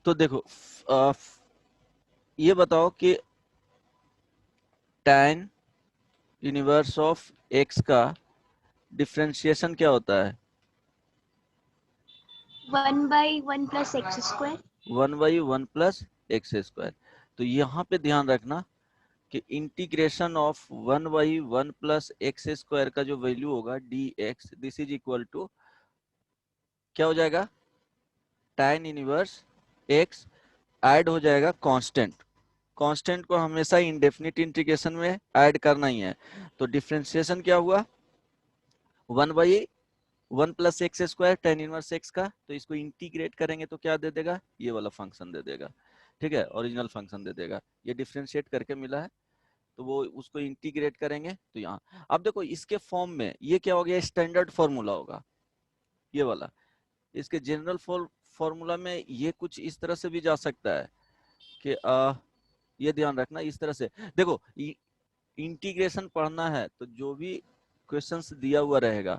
तो देखो ये बताओ कि tan इनवर्स ऑफ x का डिफरेंशिएशन क्या होता है? 1/1 + x²। 1/1 + x²। तो यहाँ पे ध्यान रखना कि इंटीग्रेशन ऑफ 1/1 + x² का जो वैल्यू होगा dx, this is equal to क्या हो जाएगा? tan इनवर्स x ऐड हो जाएगा कांस्टेंट। कांस्टेंट को हमेशा इंडेफिनिट इंटीग्रेशन में ऐड करना ही है। तो डिफरेंशिएशन क्या हुआ? 1/1 + x² tan इनवर्स x का। तो इसको इंटीग्रेट करेंगे तो क्या दे देगा? ये वाला फंक्शन दे देगा। ठीक है, ओरिजिनल फंक्शन दे देगा। ये डिफरेंशिएट करके मिला है, तो वो उसको इंटीग्रेट करेंगे तो यहाँ अब देखो इसके फॉर्म में ये क्या हो गया? स्टैंडर्ड फॉर्मूला होगा ये वाला। इसके जनरल फॉर्मूला में ये कुछ इस तरह से भी जा सकता है कि ये ध्यान रखना इस तरह से। देखो इंटीग्रेशन पढ़ना है तो जो भी क्वेश्चंस दिया हुआ रहेगा,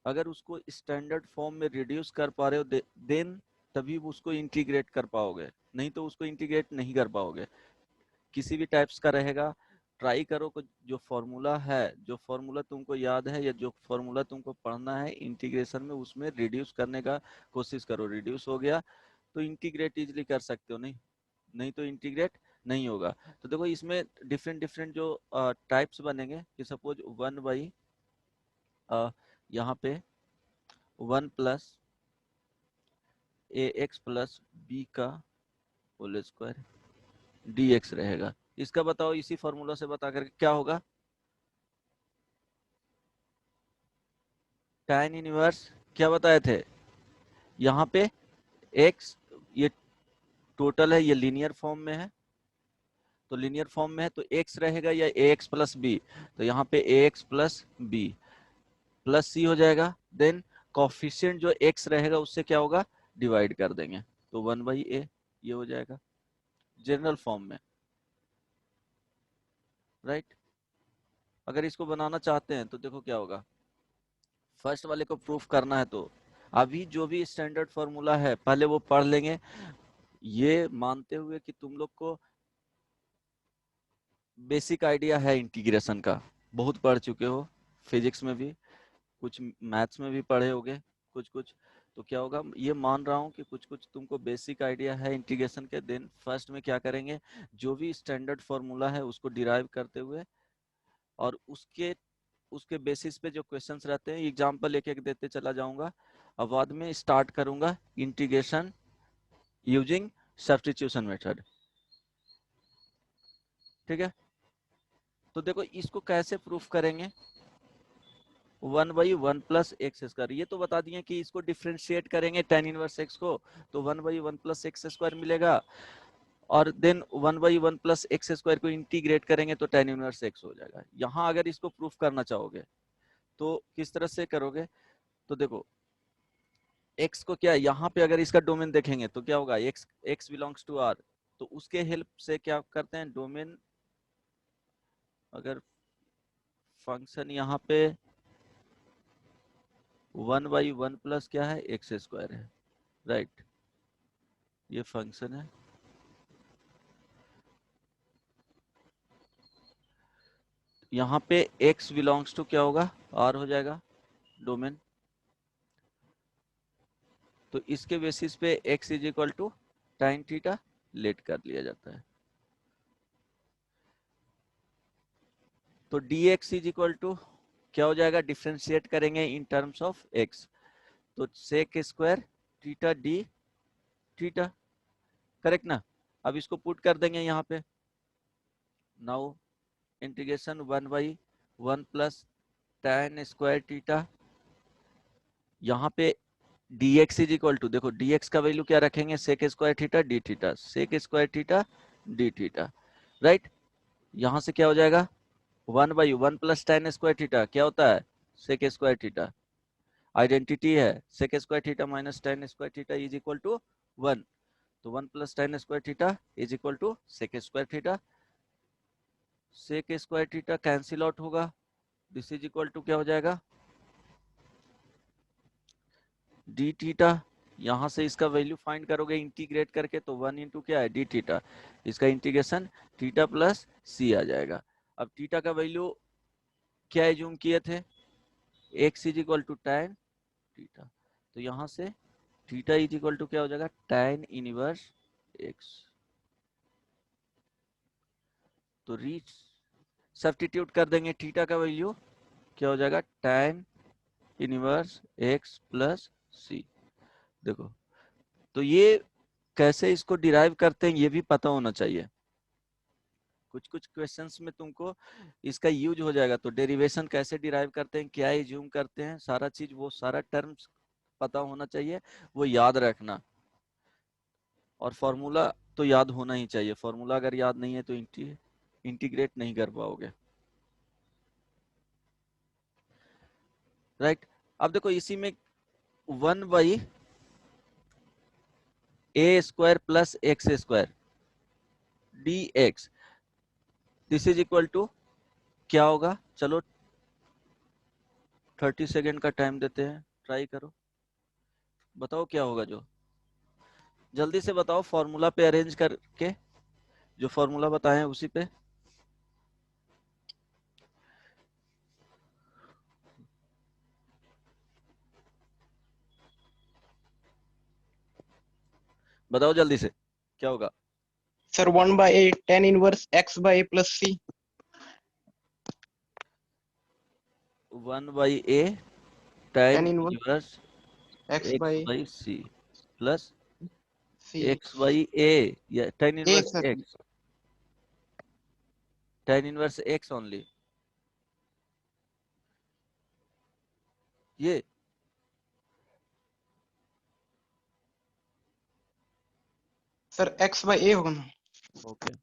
अगर उसको स्टैंडर्ड फॉर्म में रिड्यूस कर पा रहे हो देन तभी उसको इंटीग्रेट कर पाओगे, नहीं तो उसको इंटीग्रेट नहीं कर पाओगे। किसी भी टाइप्स का रहेगा, ट्राई करो कि जो फॉर्मूला है, जो फॉर्मूला तुमको याद है या जो फॉर्मूला तुमको पढ़ना है इंटीग्रेशन में, उसमें रिड्यूस करने का कोशिश करो। रिड्यूस हो गया तो इंटीग्रेट इजिली कर सकते हो, नहीं नहीं तो इंटीग्रेट नहीं होगा। तो देखो इसमें डिफरेंट डिफरेंट जो टाइप्स बनेंगे कि सपोज 1/, यहाँ पे 1 + ax + b का होल स्क्वायर dx रहेगा। इसका बताओ इसी फॉर्मूला से बता करके क्या होगा? tan इनवर्स क्या बताए थे? यहाँ पे x, ये टोटल है, ये लीनियर फॉर्म में है, तो लीनियर फॉर्म में है तो x रहेगा या ax + b। तो यहाँ पे ax + b प्लस c हो जाएगा। देन कोफिशिएंट जो x रहेगा उससे क्या होगा? डिवाइड कर देंगे, तो 1/a ये हो जाएगा जनरल फॉर्म में, राइट। अगर इसको बनाना चाहते हैं तो देखो क्या होगा, फर्स्ट वाले को प्रूफ करना है तो अभी जो भी स्टैंडर्ड फॉर्मूला है पहले वो पढ़ लेंगे, ये मानते हुए कि तुम लोग को बेसिक आइडिया है इंटीग्रेशन का, बहुत पढ़ चुके हो, फिजिक्स में भी कुछ, मैथ्स में भी पढ़े होगे कुछ कुछ। तो क्या होगा, ये मान रहा हूँ कि कुछ कुछ तुमको बेसिक आइडिया है इंटीग्रेशन के। देन फर्स्ट में क्या करेंगे, जो भी स्टैंडर्ड फॉर्मूला है उसको डिराइव करते हुए और उसके उसके बेसिस पे जो क्वेश्चंस रहते हैं एग्जांपल एक एक देते चला जाऊंगा, और बाद में स्टार्ट करूंगा इंटीग्रेशन यूजिंग सब्स्टिट्यूशन मेथड। ठीक है, तो देखो इसको कैसे प्रूफ करेंगे? 1/1 + x², ये तो बता दिए कि इसको डिफ्रेंशिएट करेंगे tan इनवर्स x को, तो 1/1 + x² मिलेगा, और देन 1/1 + x² को इंटीग्रेट करेंगे तो tan इनवर्स x हो जाएगा। यहाँ अगर इसको प्रूफ करना चाहोगे तो किस तरह से करोगे? तो देखो x को क्या, यहाँ पे अगर इसका डोमेन देखेंगे तो क्या होगा, x बिलोंग्स टू r, तो उसके हेल्प से क्या करते हैं, डोमेन, अगर फंक्शन यहाँ पे 1/1 + क्या है, x² है, राइट, ये फंक्शन है। यहाँ पे x बिलोंग्स टू क्या होगा, r हो जाएगा डोमेन। तो इसके बेसिस पे x = tan थीटा लेट कर लिया जाता है। तो dx = क्या हो जाएगा, डिफ्रेंशिएट करेंगे इन टर्म्स ऑफ x, तो sec² theta d theta, correct ना। अब इसको पुट कर देंगे यहाँ पे, नाउ इंटीग्रेशन 1/1 + tan² थीटा, यहाँ पे dx देखो dx का वैल्यू क्या रखेंगे, sec² theta d theta, sec² theta d theta, right. यहाँ से क्या हो जाएगा, 1/1 + tan² थीटा क्या होता है, sec² थीटा, आइडेंटिटी है sec² theta minus tan² theta = 1, तो 1 + tan² theta = sec² theta. sec² theta cancel out होगा, दिस = क्या हो जाएगा, d थीटा, यहाँ से इसका वैल्यू फाइंड करोगे इंटीग्रेट करके, तो 1 इंटू क्या है डी थीटा, इसका इंटीग्रेशन थीटा प्लस सी आ जाएगा। अब थीटा का वैल्यू क्या एज्यूम किए थे, x is equal to tan theta, तो यहाँ से थीटा इज इक्वल टू क्या हो जाएगा tan इनवर्स x। तो रीच सब्स्टिट्यूट कर देंगे, थीटा का वैल्यू क्या हो जाएगा tan इनवर्स x प्लस सी। देखो तो ये कैसे इसको डिराइव करते हैं ये भी पता होना चाहिए, कुछ कुछ क्वेश्चंस में तुमको इसका यूज हो जाएगा। तो डेरिवेशन कैसे डिराइव करते हैं, क्या एज्यूम करते हैं, सारा चीज वो सारा टर्म्स पता होना चाहिए, वो याद रखना। और फॉर्मूला तो याद होना ही चाहिए, फॉर्मूला अगर याद नहीं है तो इंटीग्रेट नहीं कर पाओगे, राइट। अब देखो इसी में 1/a square plus x square dx, this is equal to क्या होगा, चलो 30 सेकेंड का टाइम देते हैं, ट्राई करो, बताओ क्या होगा, जो जल्दी से बताओ, फॉर्मूला पे अरेंज करके, जो फॉर्मूला बताए हैं उसी पे। बताओ जल्दी से क्या होगा। Sir 1/a tan inverse x by a plus c। 1/a tan tan inverse inverse x by x by c plus c। x by a, या tan a inverse sir, x, tan inverse x only, ये sir x by a होगा ना। Okay.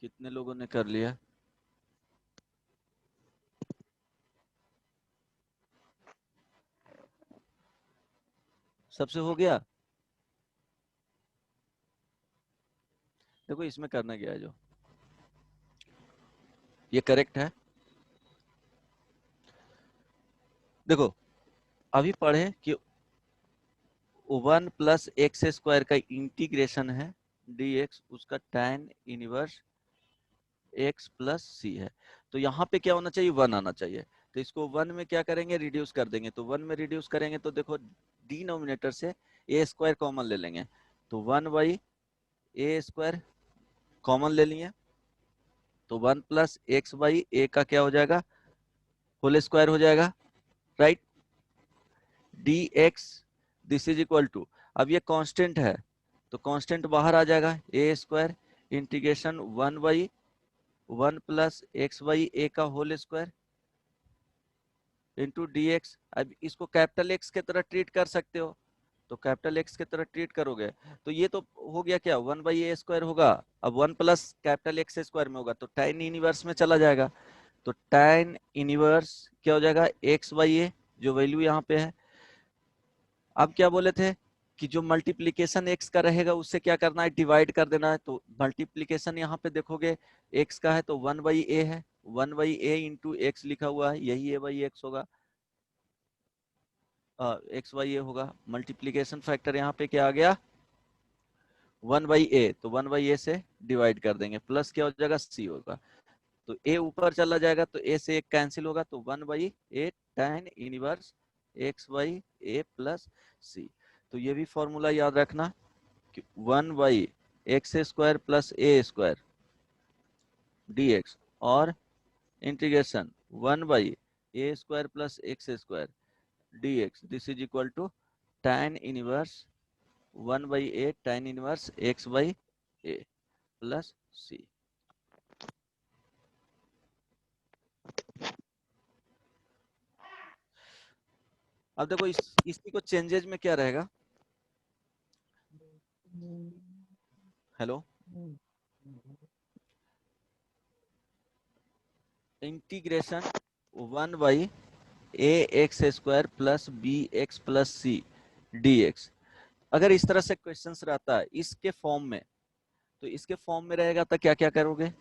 कितने लोगों ने कर लिया, सबसे हो गया। देखो इसमें करना क्या है, जो ये करेक्ट है। देखो अभी पढ़े कि 1 प्लस एक्स स्क्वायर का इंटीग्रेशन है dx, उसका tan इनवर्स x प्लस सी है, तो यहाँ पे क्या होना चाहिए 1 आना चाहिए। तो इसको 1 में क्या करेंगे, रिड्यूस कर देंगे, तो 1 में रिड्यूस करेंगे तो देखो डिनोमिनेटर से ए स्क्वायर कॉमन ले लेंगे, तो 1/a स्क्वायर कॉमन ले लिए, तो 1 प्लस एक्स बाई ए का क्या हो जाएगा होल स्क्वायर हो जाएगा, right. dx this is equal to, अब ये कांस्टेंट है तो कांस्टेंट बाहर आ जाएगा, a square integration 1 plus x by a का होल स्क्वायर इंटू dx। अब इसको कैपिटल एक्स की तरह ट्रीट कर सकते हो, तो कैपिटल एक्स की तरह ट्रीट करोगे तो ये तो हो गया क्या 1/a स्क्वायर होगा, अब 1 प्लस कैपिटल एक्स स्क्वायर में होगा तो tan इनवर्स में चला जाएगा, तो tan इनवर्स क्या हो जाएगा x/a, जो वैल्यू यहाँ पे है। अब क्या बोले थे कि जो मल्टीप्लीकेशन x का रहेगा उससे क्या करना है, डिवाइड कर देना है, तो मल्टीप्लीकेशन यहाँ पे देखोगे x का है तो 1/a है, 1/a इंटू एक्स लिखा हुआ है, यही a/x होगा, x/a होगा। मल्टीप्लीकेशन फैक्टर यहाँ पे क्या आ गया 1/a, तो 1/a से डिवाइड कर देंगे, प्लस क्या हो जाएगा c होगा, तो a ऊपर चला जाएगा तो a से एक कैंसिल होगा, तो 1/a tan inverse x/a plus c। तो ये भी फॉर्मूला याद रखना कि 1/x square plus a square dx और integration 1/a square plus x square dx, this is equal to tan inverse 1/a tan inverse x/a plus c। अब देखो इसी को चेंजेज में क्या रहेगा, hello, integration 1/a square plus bx plus c dx। अगर इस तरह से क्वेश्चंस रहता है इसके फॉर्म में, तो इसके फॉर्म में रहेगा तो क्या क्या करोगे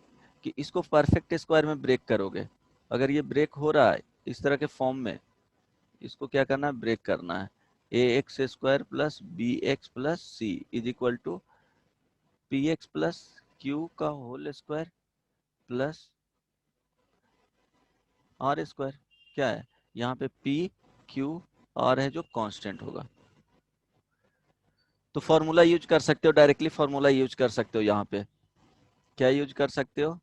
कि इसको परफेक्ट स्क्वायर में ब्रेक करोगे, अगर ये ब्रेक हो रहा है इस तरह के फॉर्म में, इसको क्या करना है, ब्रेक करना है। A x square plus b x plus c is equal to p x plus q का whole square plus r square. क्या है यहाँ पे, पी क्यू आर है जो कांस्टेंट होगा। तो फॉर्मूला यूज कर सकते हो, डायरेक्टली फॉर्मूला यूज कर सकते हो। यहाँ पे क्या यूज कर सकते हो,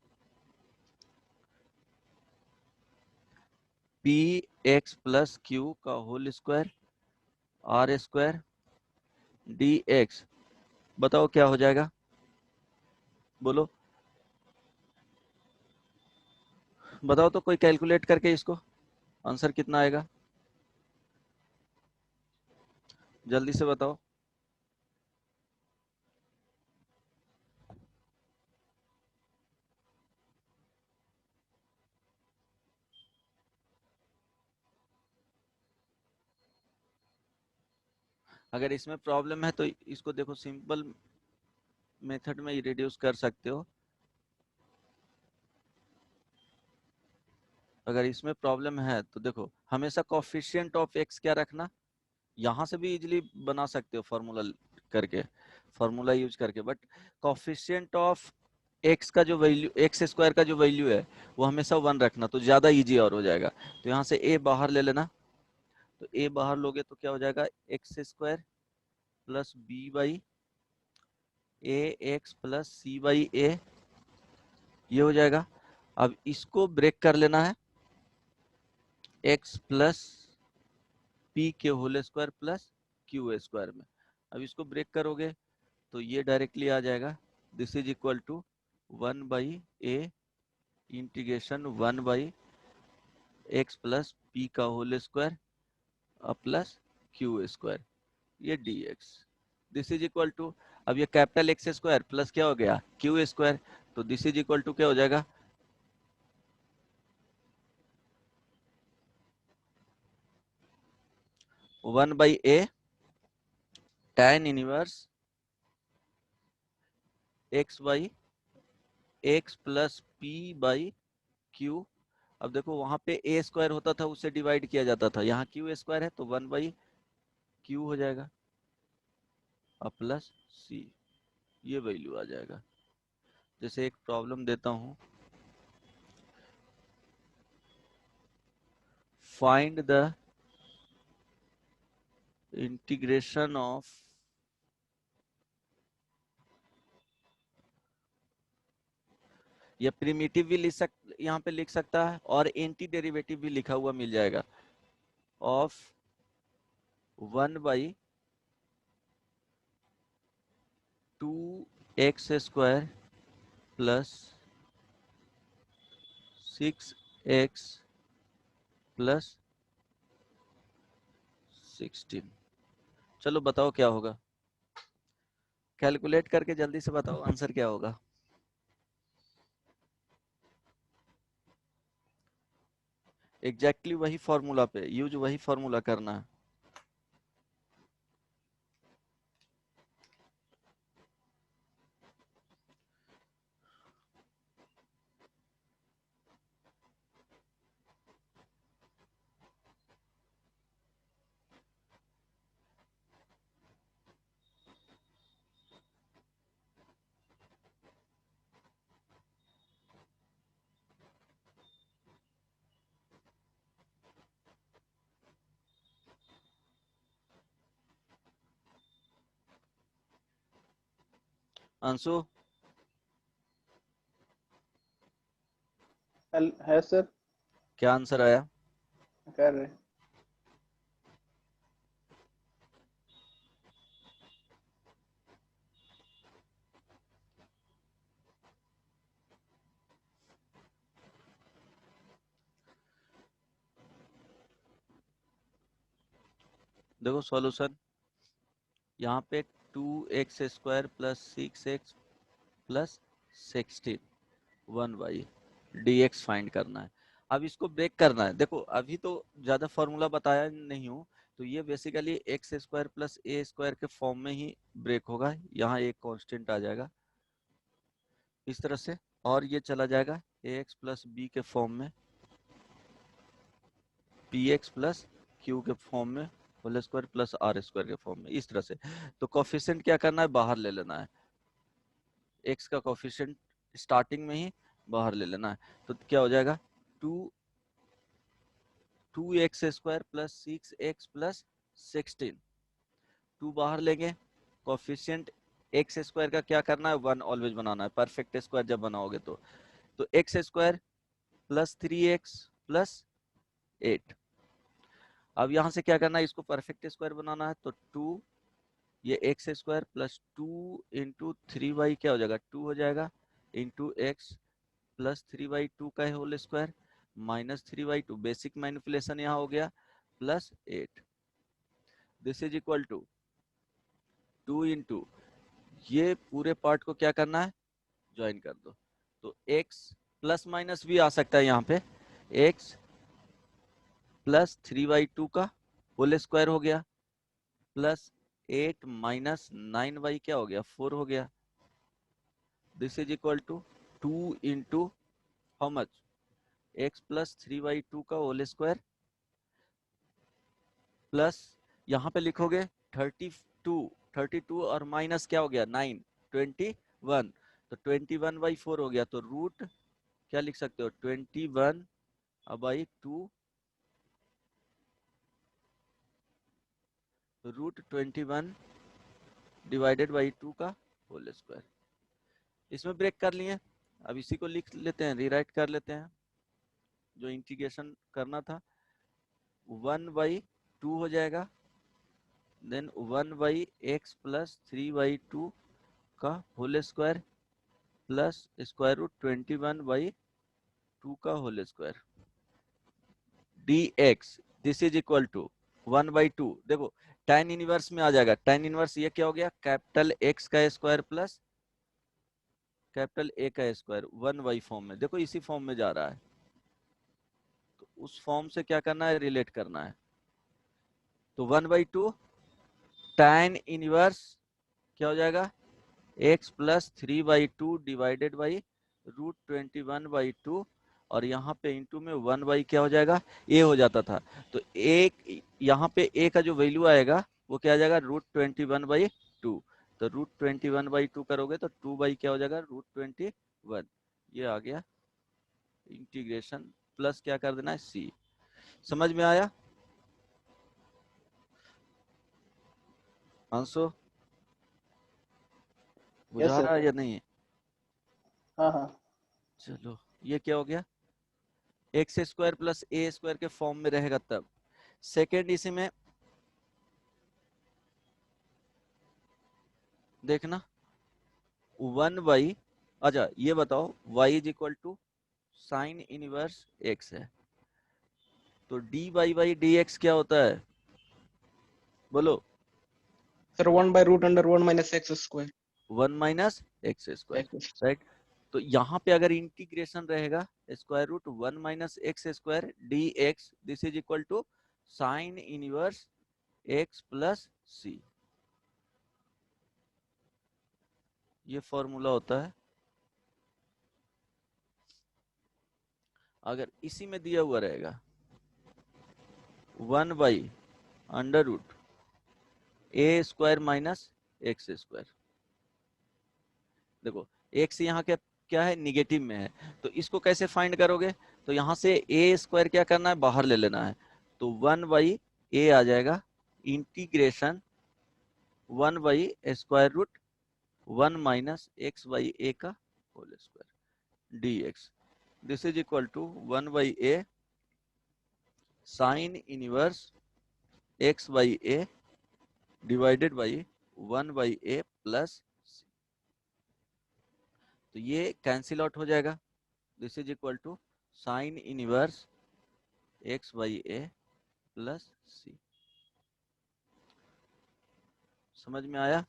पी एक्स प्लस क्यू का whole square r square d x. बताओ क्या हो जाएगा, बोलो बताओ तो, कोई कैलकुलेट करके इसको आंसर कितना आएगा, जल्दी से बताओ। अगर इसमें प्रॉब्लम है तो इसको देखो, सिंपल मेथड में रिड्यूस कर सकते हो। अगर इसमें प्रॉब्लम है तो देखो, हमेशा कोफिशिएंट ऑफ एक्स क्या रखना, यहाँ से भी इजीली बना सकते हो फॉर्मूला करके, फॉर्मूला यूज करके, बट कोफिशिएंट ऑफ एक्स का जो वैल्यू, एक्स स्क्वायर का जो वैल्यू है वो हमेशा 1 रखना, तो ज्यादा इजी और हो जाएगा। तो यहाँ से ए बाहर ले लेना, तो ए बाहर लोगे तो क्या हो जाएगा, x square plus b by a x plus c by a, ये हो जाएगा। अब इसको ब्रेक कर लेना है, एक्स प्लस पी के whole square plus q square में। अब इसको ब्रेक करोगे तो ये डायरेक्टली आ जाएगा, this is equal to 1/a integration 1/x plus p का whole square plus q square, ये dx। This is equal to, अब ये कैपिटल एक्स स्क्वायर प्लस क्या हो गया, क्यू स्क्वायर, तो दिस इज इक्वल टू क्या हो जाएगा, 1/a tan inverse x by x plus p by q. अब देखो वहां पे ए स्क्वायर होता था, उससे डिवाइड किया जाता था, यहाँ क्यू स्क्वायर है तो 1/q हो जाएगा और प्लस सी, ये वैल्यू आ जाएगा। जैसे एक प्रॉब्लम देता हूं, फाइंड द इंटीग्रेशन ऑफ, या प्रिमिटिव भी लिख यहाँ पे लिख सकता है, और एंटी डेरिवेटिव भी लिखा हुआ मिल जाएगा, of 1/2x² plus 6x plus 16। चलो बताओ क्या होगा, कैलकुलेट करके जल्दी से बताओ आंसर क्या होगा। एग्जैक्टली वही फॉर्मूला पे यूज, वही फॉर्मूला करना है। अंशु, है सर। क्या आंसर आया, कर रहे। देखो सॉल्यूशन, यहाँ पे 2x² plus 6x plus 16 1/dx find करना है। अब इसको ब्रेक करना है, देखो अभी तो ज्यादा फॉर्मूला बताया नहीं हूँ, तो ये बेसिकली x² प्लस a² के फॉर्म में ही ब्रेक होगा। यहाँ एक कांस्टेंट आ जाएगा इस तरह से, और ये चला जाएगा ax प्लस b के फॉर्म में px प्लस क्यू के फॉर्म में whole square plus r square के फॉर्म में, इस तरह से। तो कोफिशिएंट क्या करना है, बाहर ले लेना है, एक्स का कोफिशिएंट स्टार्टिंग में ही बाहर ले लेना है। तो क्या हो जाएगा, two x square plus 6x plus 16, two बाहर लेंगे, कोफिशिएंट एक्स स्क्वायर का क्या करना है, 1 ऑलवेज बनाना है, परफेक्ट स्क्वायर जब बनाओगे तो x square plus 3x plus 8। अब यहाँ से क्या करना है, इसको परफेक्ट स्क्वायर बनाना है, तो 2 ये x square plus 2 into 3y क्या हो जाएगा, 2 हो जाएगा, इंटू एक्स प्लस 3/2 का whole square minus 3/2, basic manipulation यहाँ हो गया, plus 8। This is equal to 2 into, ये पूरे पार्ट को क्या करना है, ज्वाइन कर दो। तो x प्लस माइनस भी आ सकता है यहाँ पे, x प्लस 3/2 का होल स्क्वायर हो गया, प्लस 8 माइनस 9y क्या हो गया, 4 हो गया। This is equal to 2 into how much, x plus 3/2 का होल स्क्वायर, प्लस यहाँ पे लिखोगे 32 और माइनस क्या हो गया 9, 21, तो 21/4 हो गया, तो रूट क्या लिख सकते हो, 21/2, रूट 21 डिवाइडेड बाई 2 का होल स्क्वायर। इसमें ब्रेक कर लिए, अब इसी को लिख लेते हैं, रीराइट कर लेते हैं, जो इंटीग्रेशन करना था, 1/2 हो जाएगा, देन 1/x प्लस 3/2 का whole square plus square root 21/2 का whole square dx, this is equal to 1/2। देखो tan इनवर्स में आ जाएगा, tan इनवर्स ये क्या हो गया, कैपिटल x का स्क्वायर प्लस कैपिटल A का स्क्वायर, 1y फॉर्म में, देखो इसी फॉर्म में जा रहा है, तो उस फॉर्म से क्या करना है, रिलेट करना है। तो 1/2 tan इनवर्स क्या हो जाएगा, x plus 3/2 divided by root 21/2, और यहाँ पे इंटू में 1 क्या हो जाएगा, a हो जाता था, तो एक यहाँ पे a का जो वैल्यू आएगा वो क्या आ जाएगा, रूट 21/2, तो रूट 21/2 करोगे तो 2 क्या हो जाएगा, रूट 21, ये आ गया इंटीग्रेशन, प्लस क्या कर देना है c। समझ में आया आंसर, यस बुझा सर। रहा है या नहीं। हाँ हाँ। चलो ये क्या हो गया, x square plus a square के फॉर्म में रहेगा तब। सेकेंड इसी में देखना, 1 अच्छा ये बताओ, y is equal to sine inverse x है, तो dy/dx क्या होता है, बोलो। Sir 1/√(1 - x²। 1 minus x square, x। Right. तो यहाँ पे अगर इंटीग्रेशन रहेगा, square root 1 minus x square d x, this is equal to sine inverse x plus c, ये फॉर्मूला होता है। अगर इसी में दिया हुआ रहेगा 1/√a² माइनस एक्स स्क्वायर, देखो x यहाँ क्या क्या है, निगेटिव में है, तो इसको कैसे फाइंड करोगे, तो यहाँ से a² क्या करना है, बाहर ले लेना है, तो 1/a आ जाएगा, इंटीग्रेशन 1/√1 माइनस x/a का whole square dx, this is equal to 1/a sine inverse x/a divided by 1/a plus, तो ये कैंसिल आउट हो जाएगा, this is equal to sine inverse x/a plus c। समझ में आया,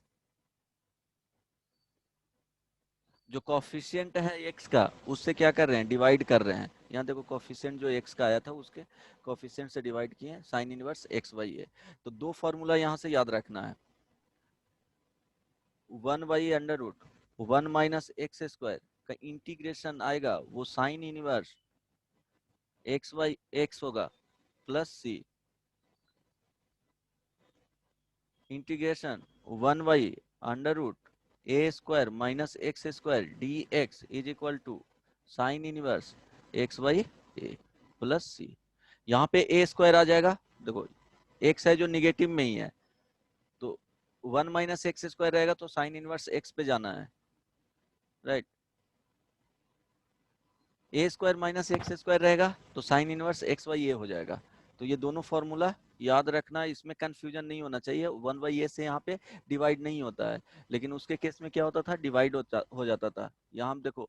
जो कॉफिशिएंट है x का उससे क्या कर रहे हैं, डिवाइड कर रहे हैं, यहाँ देखो कॉफिशिएंट जो x का आया था उसके कॉफिशिएंट से डिवाइड किए साइन इनवर्स x/a। तो दो फॉर्मूला यहाँ से याद रखना है, 1/√1 माइनस एक्स स्क्वायर का इंटीग्रेशन आएगा, वो साइन इनवर्स x/x होगा plus c, integration 1/√a² - x² dx is equal to sine inverse x/a plus c। यहाँ पे a² आ जाएगा, देखो x है जो निगेटिव में ही है, तो 1 - x² रहेगा तो साइन इनवर्स x पे जाना है, राइट। a² - x² रहेगा तो साइन इनवर्स x/a हो जाएगा। तो ये दोनों फॉर्मूला याद रखना, इसमें कंफ्यूजन नहीं होना चाहिए। 1/a से यहाँ पे डिवाइड नहीं होता है, लेकिन उसके केस में क्या होता था, डिवाइड हो जाता था। यहाँ हम देखो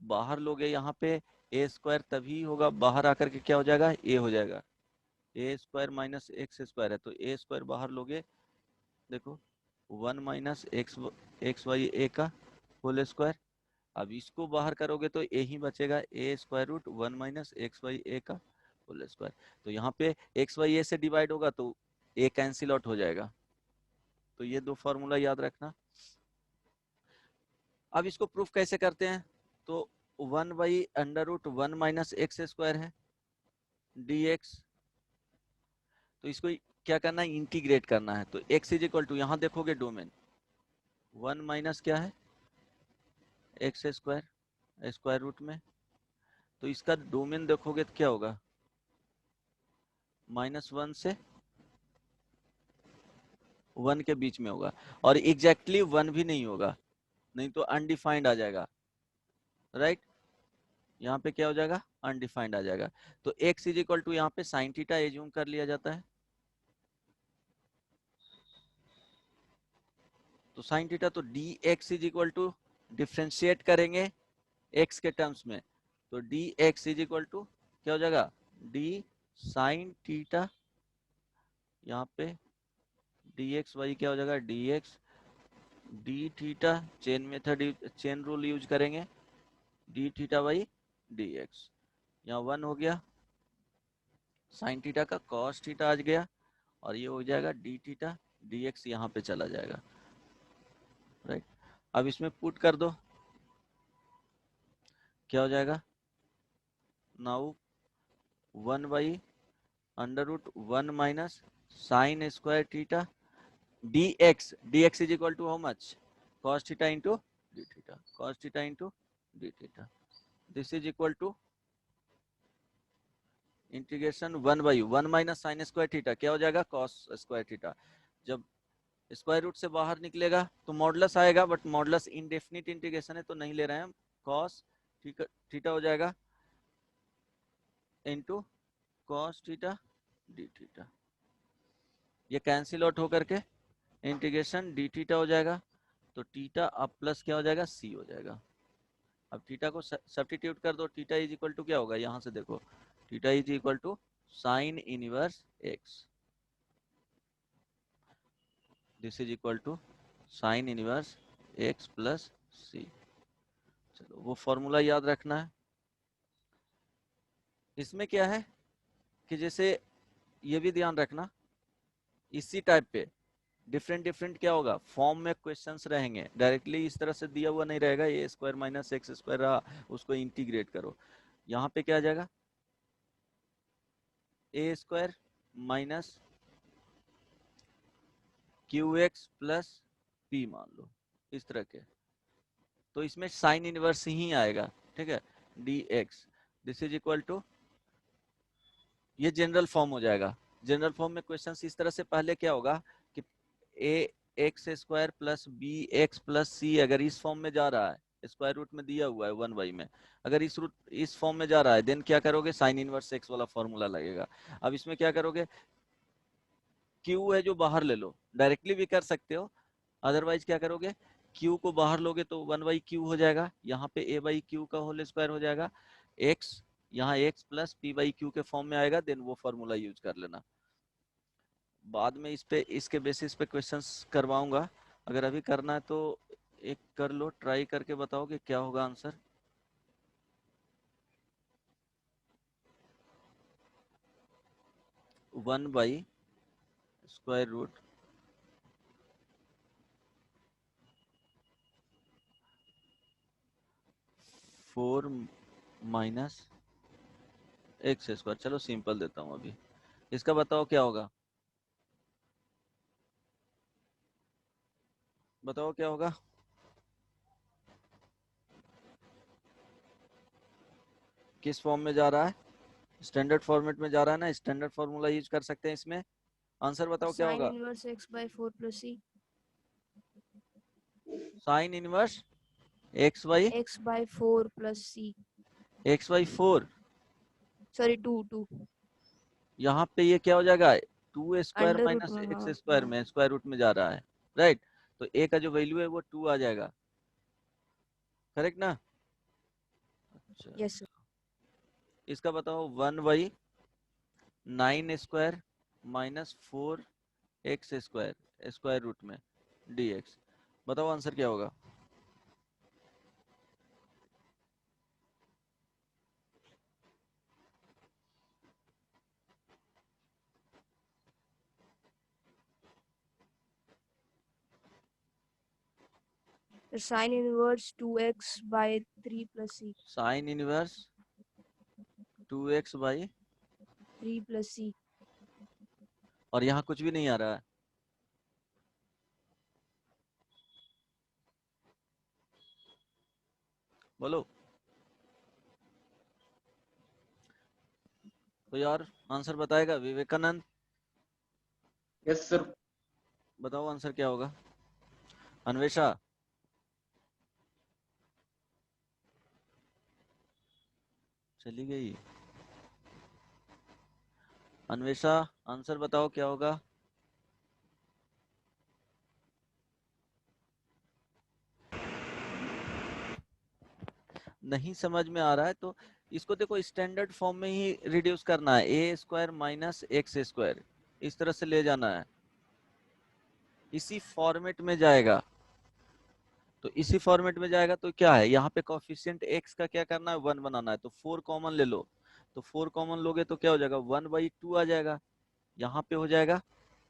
बाहर लोगे, यहाँ पे a² तभी होगा, बाहर आकर के क्या हो जाएगा, a हो जाएगा। a² - x² है तो a² बाहर लोगे, देखो 1 - x/a का होल स्क्वायर। अब इसको बाहर करोगे तो ए ही बचेगा, a² - 1 - x/a का होल स्क्वायर। तो यहाँ पे x/a से डिवाइड होगा तो a कैंसिल आउट हो जाएगा। तो ये दो फॉर्मूला याद रखना। अब इसको प्रूफ कैसे करते हैं, तो 1/√1 - x² है dx, तो इसको क्या करना है, इंटीग्रेट करना है। तो x इज इक्वल टू, यहाँ देखोगे डोमेन 1 माइनस क्या है, x² स्क्वायर रूट में, तो इसका डोमेन देखोगे तो क्या होगा, -1 से 1 के बीच में होगा, और एग्जैक्टली 1 भी नहीं होगा, नहीं तो अनडिफाइंड आ जाएगा, राइट। यहाँ पे क्या हो जाएगा, अनडिफाइंड आ जाएगा। तो x इज इक्वल टू यहाँ पे साइन थीटा एज्यूम कर लिया जाता है, तो साइन थीटा, तो dx is equal to, differentiate करेंगे x के टर्म्स में, तो dx इज इक्वल टू क्या हो जाएगा, d साइन थीटा, यहाँ पे dx y क्या हो जाएगा, dx d theta, chain method, chain rule use करेंगे, d थीटा बाई dx, यहाँ 1 हो गया, साइन थीटा का कॉस थीटा आ गया, और ये हो जाएगा d थीटा, dx यहाँ पे चला जाएगा, राइट। अब इसमें पुट कर दो, क्या हो जाएगा, now 1/√1 minus sine square theta dx is equal to how much, cos theta into d theta, cos theta into d theta, this is equal to integration 1/1 minus sine square theta क्या हो जाएगा, cos square theta. जब square root से बाहर निकलेगा तो modulus आएगा, but modulus indefinite integration है तो नहीं ले रहे हैं हम, cos थीटा हो जाएगा into cos theta d theta, ये कैंसिल आउट होकर के इंटीग्रेशन d थीटा हो जाएगा, तो थीटा अब प्लस क्या हो जाएगा, c हो जाएगा। अब थीटा को सब्स्टिट्यूट कर दो, थीटा इज इक्वल टू क्या होगा, यहाँ से देखो, theta is equal to sine inverse x, this is equal to sine inverse x plus c। चलो वो फॉर्मूला याद रखना है। इसमें क्या है कि जैसे ये भी ध्यान रखना, इसी टाइप पे डिफरेंट डिफरेंट क्या होगा, फॉर्म में क्वेश्चंस रहेंगे, डायरेक्टली इस तरह से दिया हुआ नहीं रहेगा, a² - x² रहा, उसको इंटीग्रेट करो, यहाँ पे क्या आ जाएगा, a² minus qx plus p मान लो, इस तरह के, तो इसमें साइन इनवर्स ही आएगा, ठीक है, dx, this is equal to, ये जनरल फॉर्म हो जाएगा। जनरल फॉर्म में क्वेश्चन इस तरह से, पहले क्या होगा कि ax² plus bx plus c अगर इस फॉर्म में जा रहा है, स्क्वायर रूट में दिया हुआ है 1 में, अगर इस फॉर्म में जा रहा है, देन क्या करोगे, साइन इनवर्स x वाला फॉर्मूला लगेगा। अब इसमें क्या करोगे, q है जो बाहर ले लो, डायरेक्टली भी कर सकते हो, अदरवाइज क्या करोगे, q को बाहर लोगे तो 1/q हो जाएगा, यहाँ पे a/q का होल स्क्वायर हो जाएगा, x यहाँ x प्लस p/q के फॉर्म में आएगा, देन वो फॉर्मूला यूज कर लेना। बाद में इस पे, इसके बेसिस पे क्वेश्चंस करवाऊंगा, अगर अभी करना है तो एक कर लो, ट्राई करके बताओ कि क्या होगा answer. One by square root 4 minus x², चलो सिंपल देता हूँ अभी, इसका बताओ क्या होगा, बताओ क्या होगा। किस फॉर्म में जा रहा है, स्टैंडर्ड फॉर्मेट में जा रहा है ना, स्टैंडर्ड फॉर्मूला यूज कर सकते हैं इसमें। आंसर बताओ क्या साइन होगा। Inverse x/4 + c। Sine inverse x/4 + c। x/4। Sorry 2 यहाँ पे ये क्या हो जाएगा, 2² अंडर रूट माइनस में। एक्स हाँ स्क्वायर हाँ। में स्क्वायर रूट में जा रहा है, राइट। तो a का जो वैल्यू है वो 2 आ जाएगा, करेक्ट ना। अच्छा, यस सर। इसका बताओ 1/9² माइनस 4x² स्क्वायर रूट में dx। बताओ आंसर क्या होगा। Sine inverse 2x/3 + c। Sine inverse 2x/3 + c। और यहाँ कुछ भी नहीं आ रहा है। बोलो कोई और आंसर बताएगा। Vivekananda yes sir. बताओ आंसर क्या होगा। अन्वेषा चली गई। अन्वेषा आंसर बताओ क्या होगा। नहीं समझ में आ रहा है तो इसको देखो स्टैंडर्ड फॉर्म में ही रिड्यूस करना है, a² माइनस x², इस तरह से ले जाना है, इसी फॉर्मेट में जाएगा। तो इसी फॉर्मेट में जाएगा तो क्या है, यहाँ पे कोफिशिएंट x का क्या करना है, 1 बनाना है, तो 4 कॉमन ले लो। तो 4 कॉमन लोगे तो क्या हो जाएगा, 1/2 आ जाएगा। यहाँ पे हो जाएगा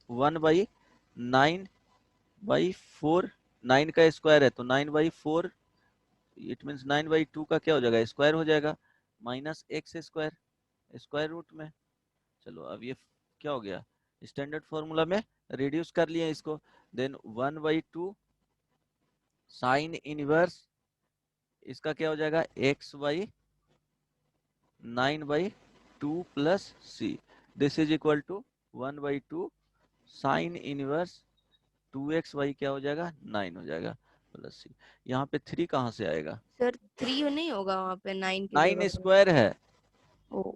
1/9/4, 9 का स्क्वायर है तो 9/4, इट मीन्स 9/2 का क्या हो जाएगा, स्क्वायर हो जाएगा, माइनस x² स्क्वायर रूट में। चलो अब ये क्या हो गया, स्टैंडर्ड फॉर्मूला में रिड्यूस कर लिए इसको। देन 1/2 साइन इनवर्स, इसका क्या हो जाएगा, x/9/2 plus c, this is equal to 1/2 sine inverse 2x/, क्या हो जाएगा, 9 हो जाएगा प्लस c। यहाँ पे 3 कहाँ से आएगा, सर 3 नहीं होगा वहाँ पे 9 की 9 जगह पे। स्क्वायर है। ओ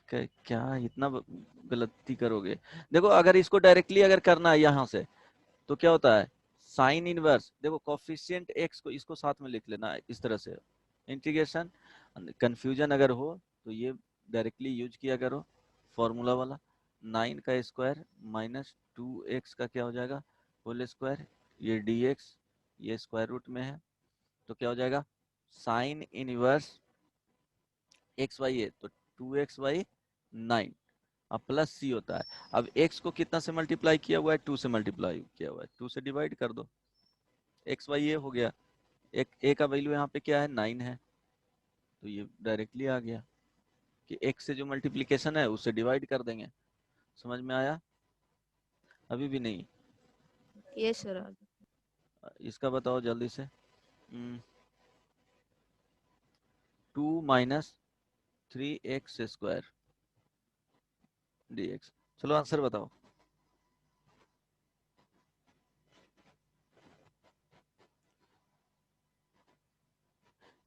क्या इतना गलती करोगे। देखो अगर इसको डायरेक्टली अगर करना है यहाँ से तो क्या होता है, साइन इनवर्स, देखो कोफिशिएंट x को इसको साथ में लिख लेना है इस तरह से, इंटीग्रेशन। कंफ्यूजन अगर हो तो ये डायरेक्टली यूज किया करो फॉर्मूला वाला। 9 का स्क्वायर माइनस 2x का क्या हो जाएगा होल स्क्वायर, ये dx, ये स्क्वायर रूट में है तो क्या हो जाएगा, साइन इनवर्स x/a तो 2x/9, अब प्लस c होता है। अब x को कितना से मल्टीप्लाई किया हुआ है, 2 से मल्टीप्लाई किया हुआ है, 2 से डिवाइड कर दो, x/a हो गया। एक a का वैल्यू यहाँ पे क्या है, 9 है, तो ये डायरेक्टली आ गया कि x से जो मल्टीप्लीकेशन है उससे डिवाइड कर देंगे। समझ में आया, अभी भी नहीं। Yes sir. इसका बताओ जल्दी से। 2 माइनस 3x² dx, चलो आंसर बताओ।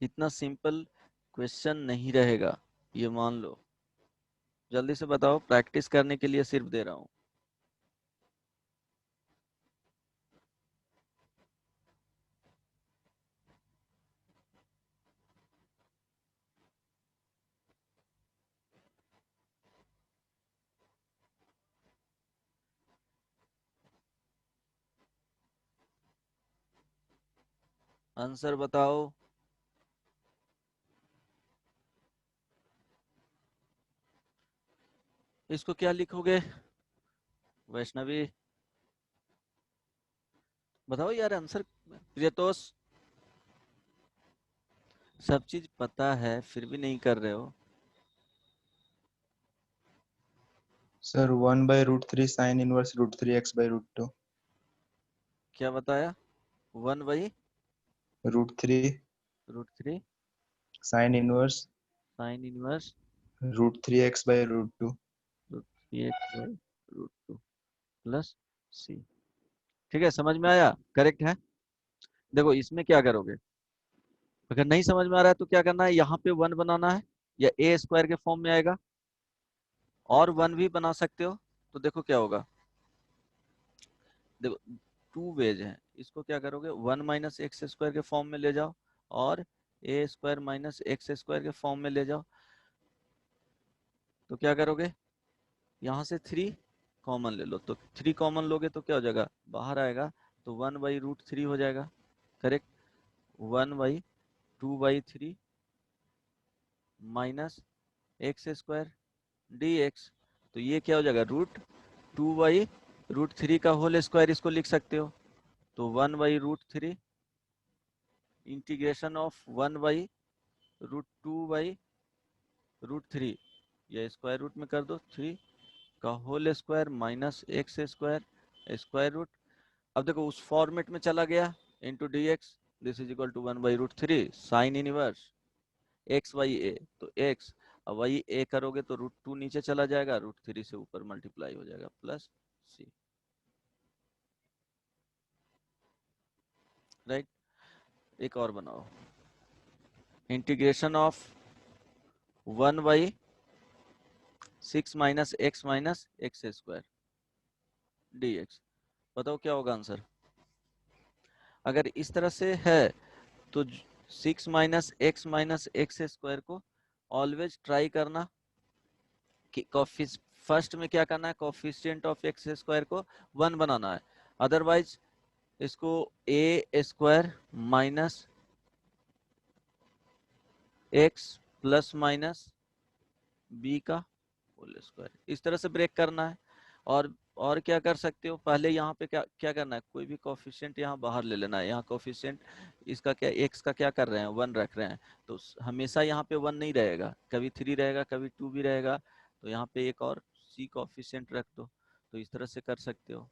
इतना सिंपल क्वेश्चन नहीं रहेगा, ये मान लो। जल्दी से बताओ, प्रैक्टिस करने के लिए सिर्फ दे रहा हूँ। आंसर बताओ। इसको क्या लिखोगे, वैष्णवी बताओ यार आंसर। प्रियतोष सब चीज पता है फिर भी नहीं कर रहे हो। सर 1/√3 sin inverse √3 x/√2 क्या बताया? 1/√3 √3 sin inverse sin inverse √3 x/√2 √3 plus c. ठीक है, समझ में आया? करेक्ट है। देखो इसमें क्या करोगे, अगर नहीं समझ में आ रहा है तो क्या करना है, यहाँ पे 1 बनाना है, या ए स्क्वायर के फॉर्म में आएगा, और 1 भी बना सकते हो। तो देखो क्या होगा, देखो 2 वेज है, इसको क्या करोगे 1 माइनस एक्स स्क्वायर के फॉर्म में ले जाओ, और ए स्क्वायर माइनस एक्स स्क्वायर के फॉर्म में ले जाओ। तो क्या करोगे, यहाँ से 3 कॉमन ले लो, तो 3 कॉमन लोगे तो क्या हो जाएगा, बाहर आएगा, तो 1/√3 हो जाएगा। Correct, 1/2/3 minus x square d x. तो ये क्या हो जाएगा, √2/√3 का होल स्क्वायर इसको लिख सकते हो। तो 1/√3 इंटीग्रेशन ऑफ 1/√2/√3, ये स्क्वायर रूट में कर दो, 3 का whole square minus x square square root. अब देखो उस फॉर्मेट में चला गया, into d x, this is equal to 1/√3 sine inverse x by a. तो एक्स, अब वही ए करोगे तो √2 नीचे चला जाएगा, √3 से ऊपर मल्टीप्लाई हो जाएगा, प्लस सी। राइट, एक और बनाओ, integration of 1/6 minus x square d x. बताओ क्या होगा आंसर। अगर इस तरह से है तो 6 माइनस एक्स स्क्वायर को ऑलवेज ट्राई करना कि फर्स्ट में क्या करना है, कोफिशिएंट ऑफ एक्स स्क्वायर को 1 बनाना है, अदरवाइज इसको a square minus x plus minus b का होल स्क्वायर, इस तरह से ब्रेक करना है। और क्या कर सकते हो, पहले यहाँ पे क्या क्या करना है, कोई भी कोफिशिएंट यहाँ बाहर ले लेना है। यहाँ कोफिशिएंट इसका क्या, एक्स का क्या कर रहे हैं, 1 रख रहे हैं, तो हमेशा यहाँ पे 1 नहीं रहेगा, कभी 3 रहेगा, कभी 2 भी रहेगा। तो यहाँ पे एक और सी कोफिशिएंट रख दो। तो इस तरह से कर सकते हो।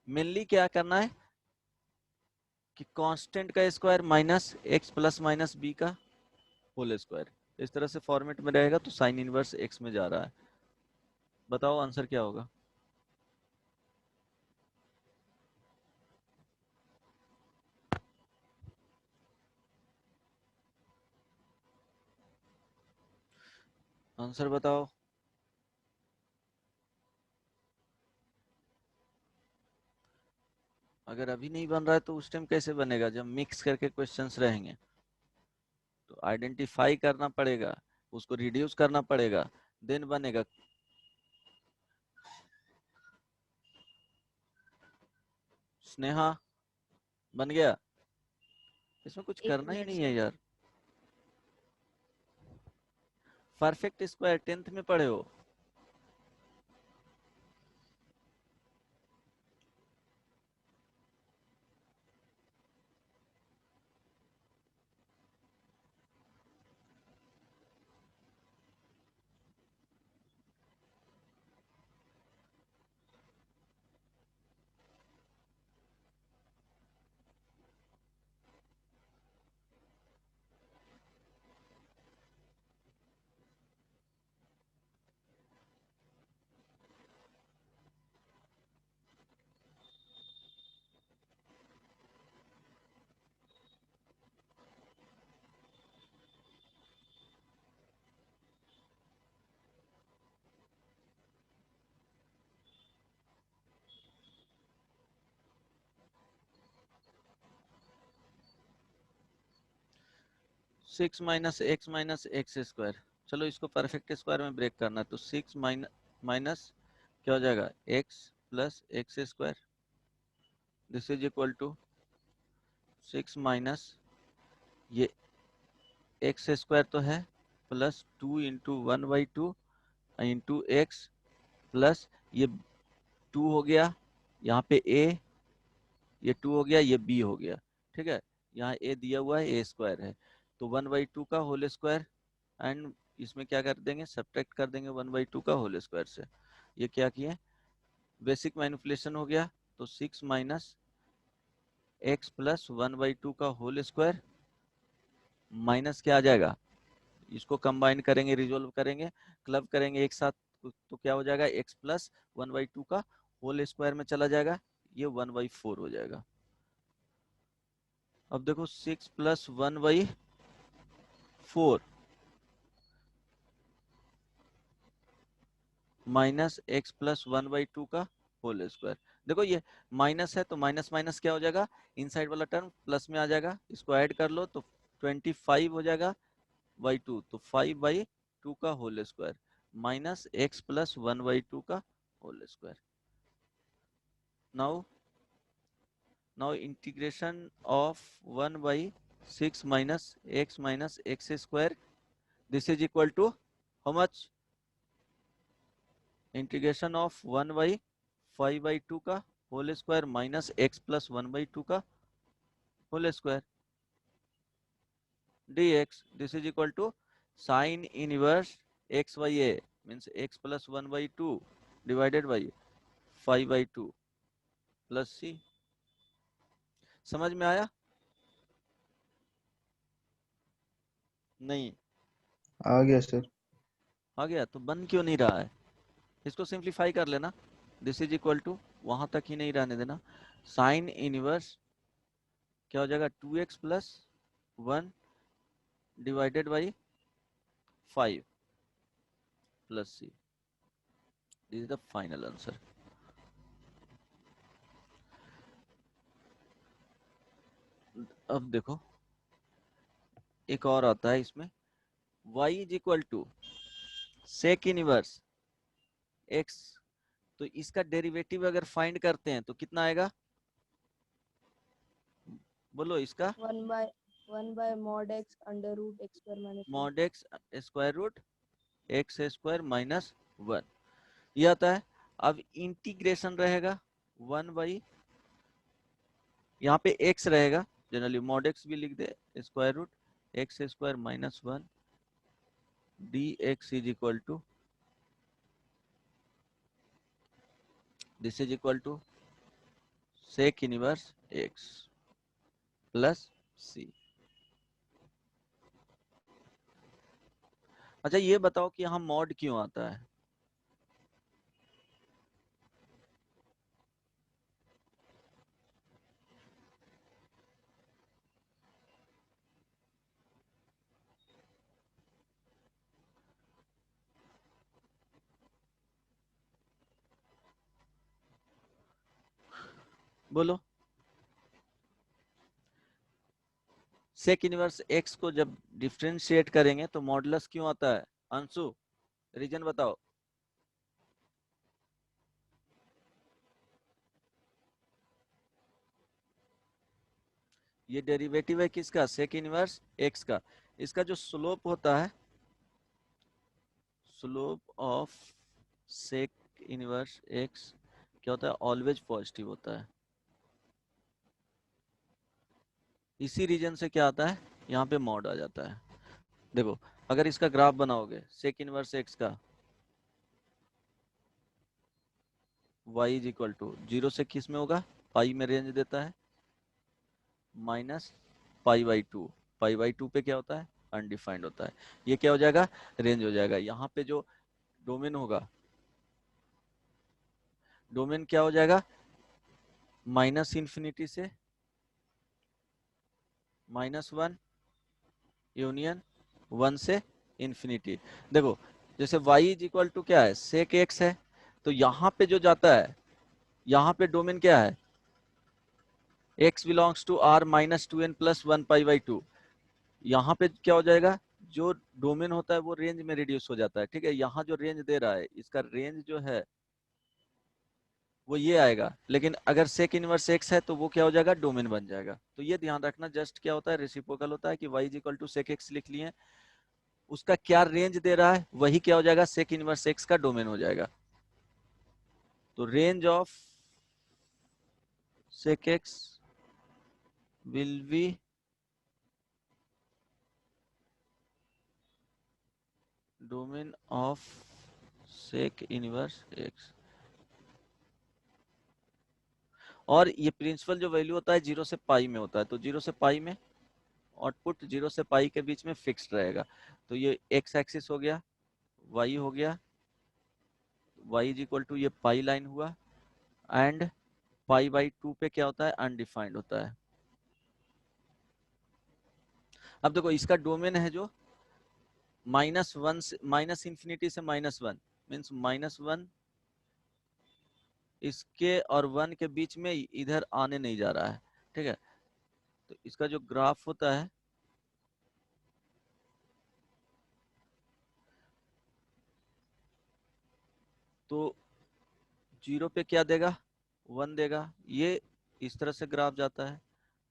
मेनली क्या करना है कि कांस्टेंट का square minus x plus minus b का होल स्क्वायर, इस तरह से फॉर्मेट में रहेगा, तो साइन इनवर्स एक्स में जा रहा है। बताओ आंसर क्या होगा। आंसर बताओ। अगर अभी नहीं बन रहा है तो उस टाइम कैसे बनेगा, जब मिक्स करके क्वेश्चंस रहेंगे तो आइडेंटिफाई करना पड़ेगा, उसको रिड्यूस करना पड़ेगा, देन बनेगा। स्नेहा, बन गया? इसमें कुछ एक करना ही मिनट नहीं है सर। यार। परफेक्ट स्क्वायर 10th में पढ़े हो। सिक्स माइनस एक्स स्क्वायर, चलो इसको परफेक्ट स्क्वायर में ब्रेक करना है, तो 6 माइनस क्या हो जाएगा, x plus x square, this is equal to 6 minus ये एक्स स्क्वायर तो है, plus 2 into 1/2 into x, plus ये 2 हो गया, यहाँ पे ए, ये 2 हो गया, ये बी हो गया। ठीक है, यहाँ ए दिया हुआ है, ए स्क्वायर है, तो 1/2 का होल स्क्वायर एंड इसमें क्या कर देंगे, सब्ट्रैक्ट कर देंगे 1/2 का होल स्क्वायर से। ये क्या किए, बेसिक मैनिपुलेशन हो गया। तो 6 माइनस एक्स प्लस 1/2 का होल स्क्वायर माइनस क्या आ जाएगा, इसको कंबाइन करेंगे, रिजोल्व करेंगे, क्लब करेंगे एक साथ, तो क्या हो जाएगा, एक्स प्लस 1/2 का होल स्क्वायर में चला जाएगा, ये 1/4 हो जाएगा। अब देखो 6 प्लस 1/4 माइनस एक्स प्लस 1/2 का होल स्क्वायर। देखो ये माइनस है तो माइनस माइनस क्या हो जाएगा, इनसाइड वाला टर्म प्लस में आ जाएगा, इसको ऐड कर लो तो 25 हो जाएगा बाई 2, तो 5/2 का whole square minus x plus 1/2 का whole square. now integration of 1/6 minus x square, this is equal to how much, integration of 1/5/2 का whole square minus x plus 1/2 का whole square dx, this is equal to sine inverse x by a means x plus 1/2 divided by 5/2 plus c. समझ में आया? नहीं आ गया sir. आ गया? तो बन क्यों नहीं रहा है, इसको सिंप्लीफाई कर लेना। दिस इज इक्वल टू, वहां तक ही नहीं रहने देना, साइन इनवर्स क्या हो जाएगा 2x plus 1 divided by 5 plus c. This is the final answer. अब देखो एक और आता है इसमें, y is equal to sec inverse x, तो इसका डेरिवेटिव अगर फाइंड करते हैं तो कितना आएगा, बोलो इसका, 1 by mod x under root x square minus 1। Mod x square root x square minus 1 ये आता है। अब इंटीग्रेशन रहेगा 1/, यहाँ पे x रहेगा, जनरली मॉड x भी लिख दे, square root x square minus 1 dx is equal to, this is equal to sec inverse x plus c. अच्छा ये बताओ कि यहाँ मॉड क्यों आता है, बोलो। सेक इनवर्स x को जब डिफरेंशिएट करेंगे तो मॉडुलस क्यों आता है, अंशु रीजन बताओ। ये डेरिवेटिव है किसका, सेक इनवर्स x का। इसका जो स्लोप होता है, slope of sec inverse x क्या होता है, ऑलवेज पॉजिटिव होता है। इसी रीजन से क्या आता है, यहाँ पे मॉड आ जाता है। देखो अगर इसका ग्राफ बनाओगे सेक इनवर्स x का, y इज इक्वल टू 0 से किस में होगा, पाई में रेंज देता है, माइनस π/2, π/2 पे क्या होता है, अनडिफाइंड होता है। ये क्या हो जाएगा, रेंज हो जाएगा। यहाँ पे जो डोमेन होगा, डोमेन क्या हो जाएगा, माइनस इन्फिनिटी से -1 यूनियन 1 से इन्फिनिटी। देखो जैसे y इज इक्वल टू क्या है, सेक x है, तो यहाँ पे जो जाता है, यहाँ पे डोमेन क्या है, x belongs to r minus 2n plus 1 π/2। यहाँ पे क्या हो जाएगा, जो डोमेन होता है वो रेंज में रिड्यूस हो जाता है, ठीक है। यहाँ जो रेंज दे रहा है, इसका रेंज जो है वो ये आएगा, लेकिन अगर सेक इनवर्स x है तो वो क्या हो जाएगा, डोमेन बन जाएगा। तो ये ध्यान रखना, जस्ट क्या होता है, रेसिप्रोकल होता है कि y is equal to sec x लिख लिए, उसका क्या रेंज दे रहा है वही क्या हो जाएगा, सेक इनवर्स x का डोमेन हो जाएगा। तो range of sec x will be domain of sec inverse x, और ये प्रिंसिपल जो वैल्यू होता है 0 से पाई में होता है, तो 0 से पाई में आउटपुट 0 से पाई के बीच में फिक्स्ड रहेगा। तो ये एक्स एक्सिस हो गया, वाई हो गया, वाई इज इक्वल टू ये पाई लाइन हुआ, एंड पाई बाई 2 पे क्या होता है, अनडिफाइंड होता है। अब देखो इसका डोमेन है जो -1 से माइनस इंफिनिटी से -1, मीन्स -1 इसके और 1 के बीच में इधर आने नहीं जा रहा है, ठीक है। तो इसका जो ग्राफ होता है तो 0 पे क्या देगा, 1 देगा, ये इस तरह से ग्राफ जाता है,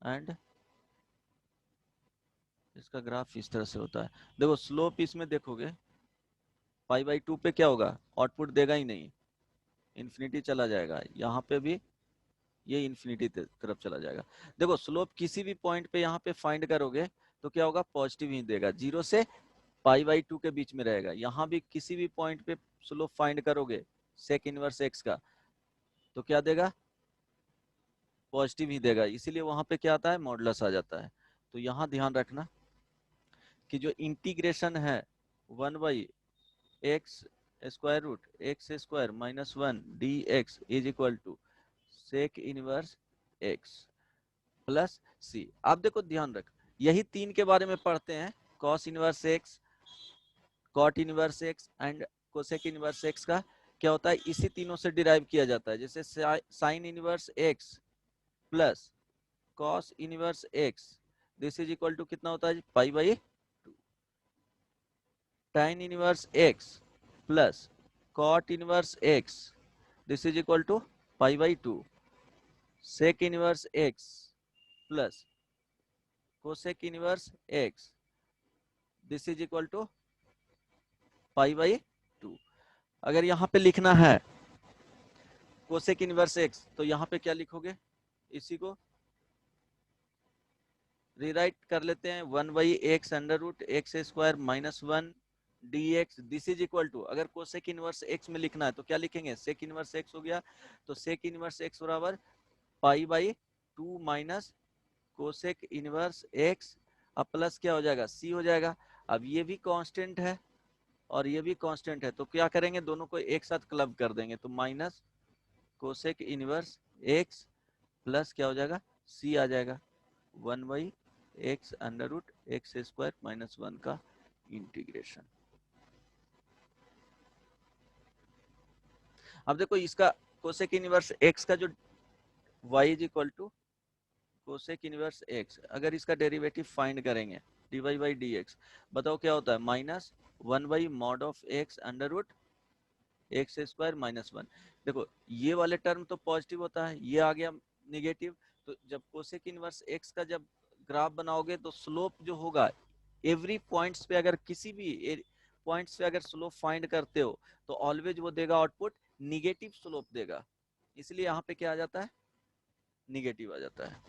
एंड इसका ग्राफ इस तरह से होता है। देखो स्लोप इसमें देखोगे पाई बाई 2 पे क्या होगा, आउटपुट देगा ही नहीं, इन्फिनिटी चला जाएगा, यहाँ पे भी ये इन्फिनिटी तरफ चला जाएगा। देखो स्लोप किसी भी पॉइंट पे यहाँ पे फाइंड करोगे तो क्या होगा, पॉजिटिव ही देगा, 0 से पाई बाई 2 के बीच में रहेगा। यहाँ भी किसी भी पॉइंट पे स्लोप फाइंड करोगे सेक इनवर्स एक्स का तो क्या देगा, पॉजिटिव ही देगा, इसीलिए वहां पे क्या आता है, मॉडुलस आ जाता है। तो यहाँ ध्यान रखना कि जो इंटीग्रेशन है 1/x square root x square -1 dx is equal to sec inverse x plus c. आप देखो ध्यान रख, यही 3 के बारे में पढ़ते हैं, cos inverse x, cot inverse x and cosec inverse x का क्या होता है, इसी तीनों से डिराइव किया जाता है। जैसे sine inverse x plus cos inverse x, this is equal to कितना होता है, pi by 2। tan inverse x plus cot inverse x, this is equal to pi by 2। Sec inverse x plus cosec inverse x, this is equal to pi by 2। अगर यहाँ पे लिखना है cosec inverse x तो यहाँ पे क्या लिखोगे, इसी को रीराइट कर लेते हैं, 1/x under root x square -1 dx, this is equal to, अगर कोसेक इनवर्स x में लिखना है तो क्या लिखेंगे, सेक इनवर्स x हो गया, तो सेक इनवर्स x बराबर पाई by 2 minus cosec inverse x, अब प्लस क्या हो जाएगा, c हो जाएगा। अब ये भी कांस्टेंट है और ये भी कांस्टेंट है, तो क्या करेंगे, दोनों को एक साथ क्लब कर देंगे, तो minus cosec inverse x plus क्या हो जाएगा, c आ जाएगा, 1/x under root x square -1 का इंटीग्रेशन। अब देखो इसका कोसेक इनवर्स x का जो y is equal to cosec inverse x, अगर इसका डेरिवेटिव फाइंड करेंगे dy/dx, बताओ क्या होता है, -1/mod of x under root x square -1। देखो ये वाले टर्म तो पॉजिटिव होता है, ये आ गया निगेटिव, तो जब कोसेक इनवर्स x का जब ग्राफ बनाओगे तो स्लोप जो होगा एवरी पॉइंट्स पे, अगर किसी भी पॉइंट्स पे अगर स्लोप फाइंड करते हो तो ऑलवेज वो देगा आउटपुट निगेटिव स्लोप देगा, इसलिए यहाँ पे क्या आ जाता है, निगेटिव आ जाता है।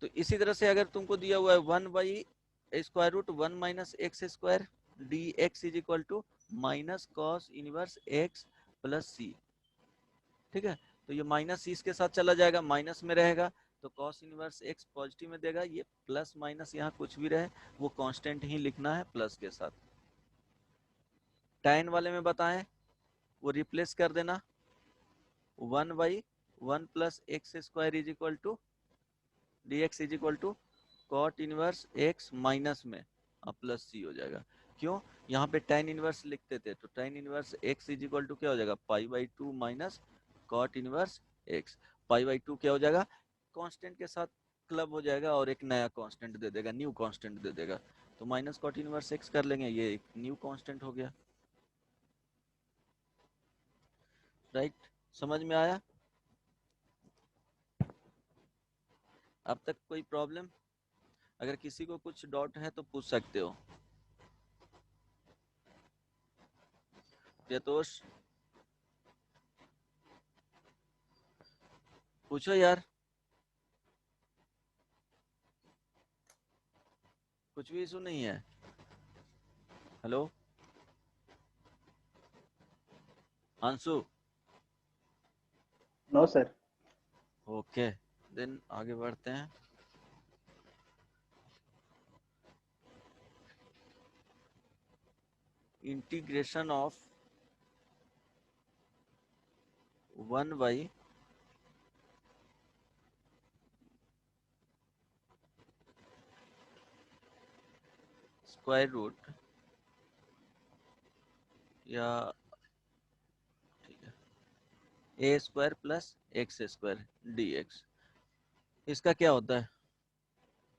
तो इसी तरह से अगर तुमको दिया हुआ है 1/√1 minus x square dx is equal to minus cos inverse x plus c, ठीक है, तो ये माइनस इसके साथ चला जाएगा, माइनस में रहेगा, तो कॉस इनवर्स x पॉजिटिव में देगा, ये प्लस माइनस यहाँ कुछ भी रहे वो कांस्टेंट ही लिखना है प्लस के साथ। tan वाले में बताएं वो रिप्लेस कर देना, 1/1 plus x square is equal to dx is equal to cot inverse x माइनस में अब प्लस सी हो जाएगा। क्यों, यहाँ पे tan इनवर्स लिखते थे, तो tan inverse x is equal to क्या हो जाएगा, pi by 2 minus cot inverse x, pi by 2 क्या हो जाएगा, कांस्टेंट के साथ क्लब हो जाएगा और एक नया कांस्टेंट दे देगा, न्यू कांस्टेंट दे देगा, तो माइनस कॉट इनवर्स x कर लेंगे, ये एक न्यू कांस्टेंट हो गया। राइट, समझ में आया, अब तक कोई प्रॉब्लम, अगर किसी को कुछ डाउट है तो पूछ सकते हो। यतोष पूछो यार, कुछ भी इशू नहीं है। Hello Anshu? No sir. Okay, then आगे बढ़ते हैं। Integration of 1 by square root या ठीक है a square plus x square d x, इसका क्या होता है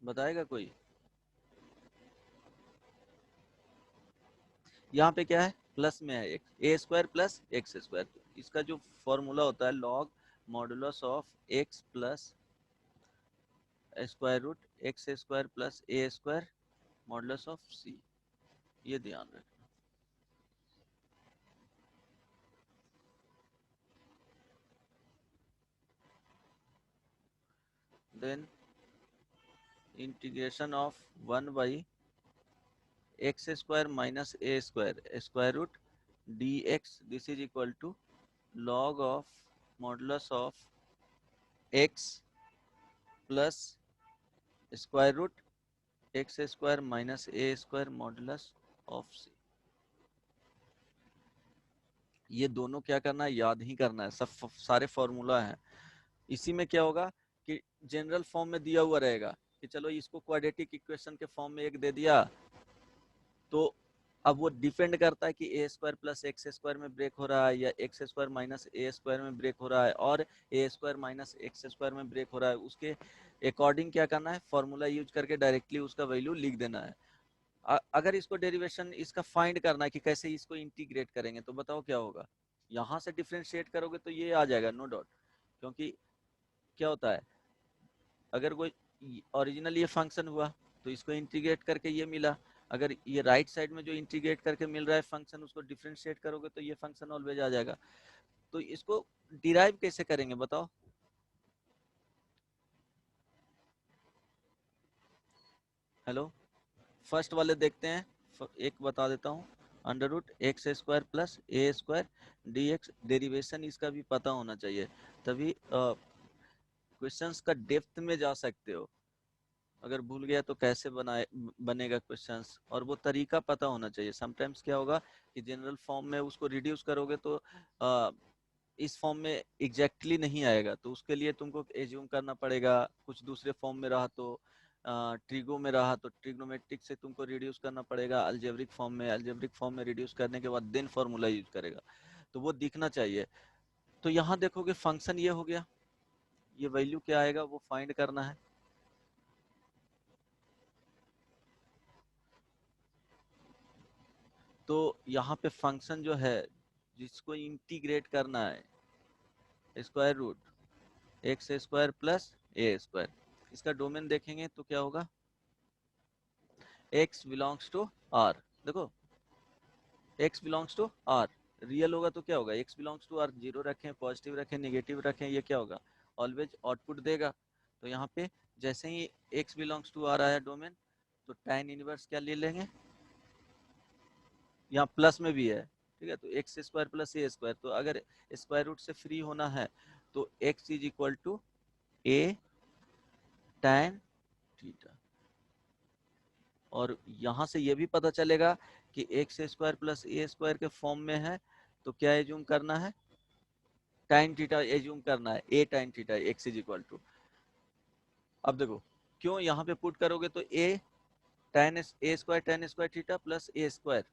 बताएगा कोई? यहाँ पे क्या है, प्लस में है x, a square plus x square. इसका जो फॉर्मूला होता है log modulus of x plus square root x square plus a square modulus of c, ये ध्यान रखना। Then integration of 1 by x square minus a square square root d x, this is equal to log of modulus of x plus square root x square minus a square modulus of c. ये दोनों क्या करना है, याद ही करना है, सब सारे फॉर्मूला हैं। इसी में क्या होगा कि जनरल फॉर्म में दिया हुआ रहेगा कि चलो इसको क्वाड्रेटिक इक्वेशन के फॉर्म में एक दे दिया, तो अब वो डिपेंड करता है कि ए स्क्वायर प्लस एक्स स्क्वायर में ब्रेक हो रहा है या x square minus a square में ब्रेक हो रहा है और ए स्क्वायर माइनस एक्स स्क्वायर में ब्रेक हो रहा है। उसके अकॉर्डिंग क्या करना है, फॉर्मूला यूज करके डायरेक्टली उसका वैल्यू लिख देना है। अगर इसको डेरिवेशन इसका फाइंड करना है कि कैसे इसको इंटीग्रेट करेंगे, तो बताओ क्या होगा। यहाँ से डिफ्रेंशिएट करोगे तो ये आ जाएगा नो डाउट, क्योंकि क्या होता है अगर कोई ओरिजिनल ये फंक्शन हुआ तो इसको इंटीग्रेट करके ये मिला, अगर ये राइट साइड में जो इंटीग्रेट करके मिल रहा है फंक्शन उसको डिफरेंशिएट करोगे तो ये फंक्शन ऑलवेज आ जाएगा। तो इसको डिराइव कैसे करेंगे बताओ। हेलो, फर्स्ट वाले देखते हैं, एक बता देता हूँ, under root x square plus a square d x, derivation इसका भी पता होना चाहिए, तभी क्वेश्चंस का डेप्थ में जा सकते हो। अगर भूल गया तो कैसे बनेगा क्वेश्चंस, और वो तरीका पता होना चाहिए। समटाइम्स क्या होगा कि जनरल फॉर्म में उसको रिड्यूस करोगे तो इस फॉर्म में एग्जैक्टली नहीं आएगा, तो उसके लिए तुमको एज्यूम करना पड़ेगा कुछ दूसरे फॉर्म में रहा तो ट्रिगो में रहा तो ट्रिग्नोमेट्रिक से तुमको रिड्यूस करना पड़ेगा अल्जेब्रिक फॉर्म में, अल्जेब्रिक फॉर्म में रिड्यूस करने के बाद देन फॉर्मूला यूज करेगा, तो वो दिखना चाहिए। तो यहाँ देखोगे फंक्शन ये हो गया, ये वैल्यू क्या आएगा वो फाइंड करना है। तो यहाँ पे फंक्शन जो है जिसको इंटीग्रेट करना है square root x square plus a square, इसका डोमेन देखेंगे तो क्या होगा, x बिलोंग्स टू r। देखो x belongs to r, real होगा तो क्या होगा, x belongs to r, zero रखें पॉजिटिव रखें नेगेटिव रखें, ये क्या होगा ऑलवेज आउटपुट देगा। तो यहाँ पे जैसे ही x बिलोंग्स टू r आया डोमेन, तो tan इनवर्स क्या ले लेंगे, यहाँ प्लस में भी है, ठीक है, तो x square plus a square, तो अगर स्क्वायर रूट से फ्री होना है तो x is equal to a tan theta. और यहाँ से ये भी पता चलेगा कि x square plus a square के फॉर्म में है, तो क्या एज्यूम करना है, tan थीटा एज्यूम करना है, a tan theta x is equal to. अब देखो क्यों यहाँ पे पुट करोगे तो a tan square theta plus a square,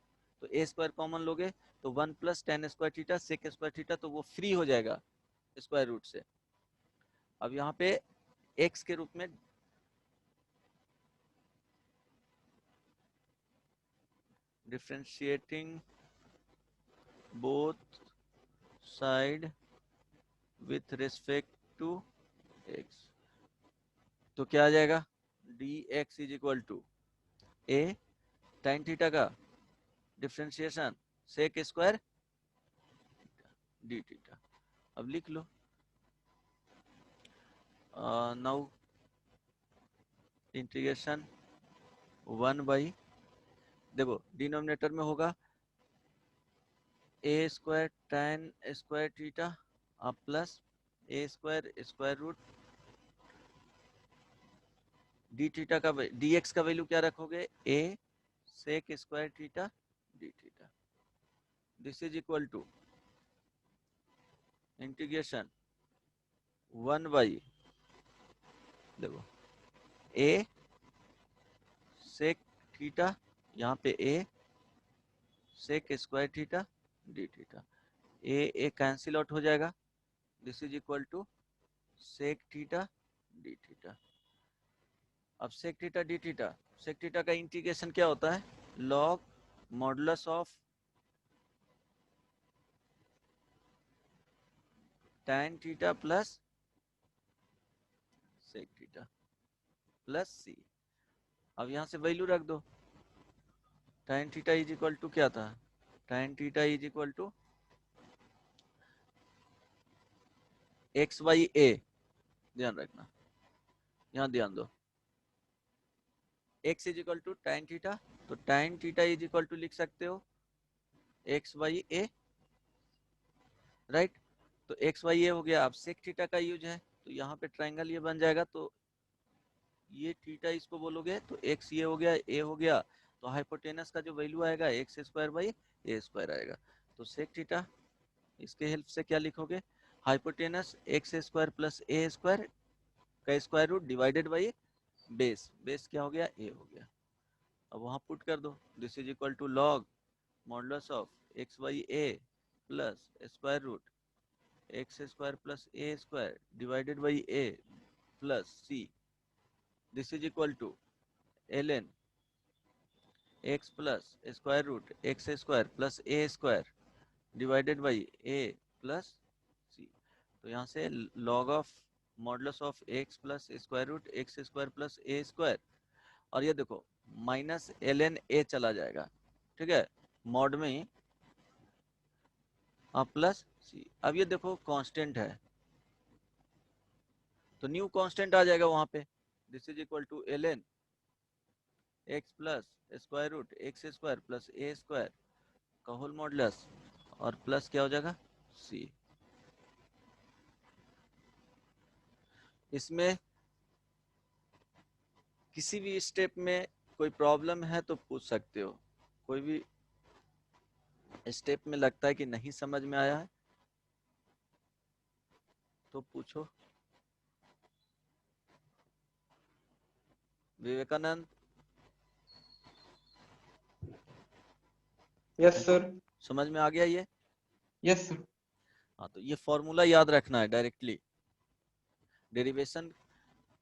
तो ए स्क्वायर कॉमन लोगे तो 1 plus tan square theta sec square theta, तो वो फ्री हो जाएगा स्क्वायर रूट से। अब यहाँ पे x के रूप में differentiating both side with respect to x, तो क्या आ जाएगा dx is equal to a tan theta का differentiation sec square d theta. अब लिख लो नाउ इंटीग्रेशन 1 बाई, देखो डिनोमिनेटर में होगा a square tan square theta अब plus a square square root d theta का डी एक्स का वैल्यू क्या रखोगे, a sec square theta d theta. This is equal to integration 1 by, देखो a sec theta, यहाँ पे a sec square theta d theta, a cancel out हो जाएगा। This is equal to sec theta d theta. अब sec theta d theta, sec theta का integration क्या होता है, log modulus of tan theta plus sec theta plus c. अब यहां से वैल्यू रख दो, tan theta is equal to क्या था, tan theta is equal to x by ए, ध्यान रखना, यहां ध्यान दो, x is equal to tan theta, तो tan theta is equal to लिख सकते हो x बाई ए, राइट। तो x बाई ए हो गया। अब सेक थीटा का यूज है तो यहाँ पे ट्रायंगल ये बन जाएगा, तो ये थीटा इसको बोलोगे तो x ये हो गया, a हो गया, तो हाइपोटेनस का जो वैल्यू आएगा x square by a square आएगा। तो सेक थीटा इसके हेल्प से क्या लिखोगे, hypotenuse x square plus a square का square root divided by base, base क्या हो गया, ए हो गया। अब वहां पुट कर दो, this is equal to log modulus of x by a plus square root x square plus a square divided by a plus c. This is equal to ln x plus square root x square plus a square divided by a plus c. तो यहाँ से log of modulus of x plus square root x square plus a square, और ये देखो minus ln a चला जाएगा, ठीक है, मॉड में ही, प्लस सी। अब ये देखो कांस्टेंट है तो न्यू कांस्टेंट आ जाएगा वहां पे, this is equal to ln x plus square root x square plus a square का होल मॉडुलस और प्लस क्या हो जाएगा c। इसमें किसी भी स्टेप में कोई प्रॉब्लम है तो पूछ सकते हो, कोई भी स्टेप में लगता है कि नहीं समझ में आया है तो पूछो। Vivekanand, yes sir. समझ में आ गया ये? Yes sir. हाँ, तो ये फॉर्मूला याद रखना है, डायरेक्टली डेरिवेशन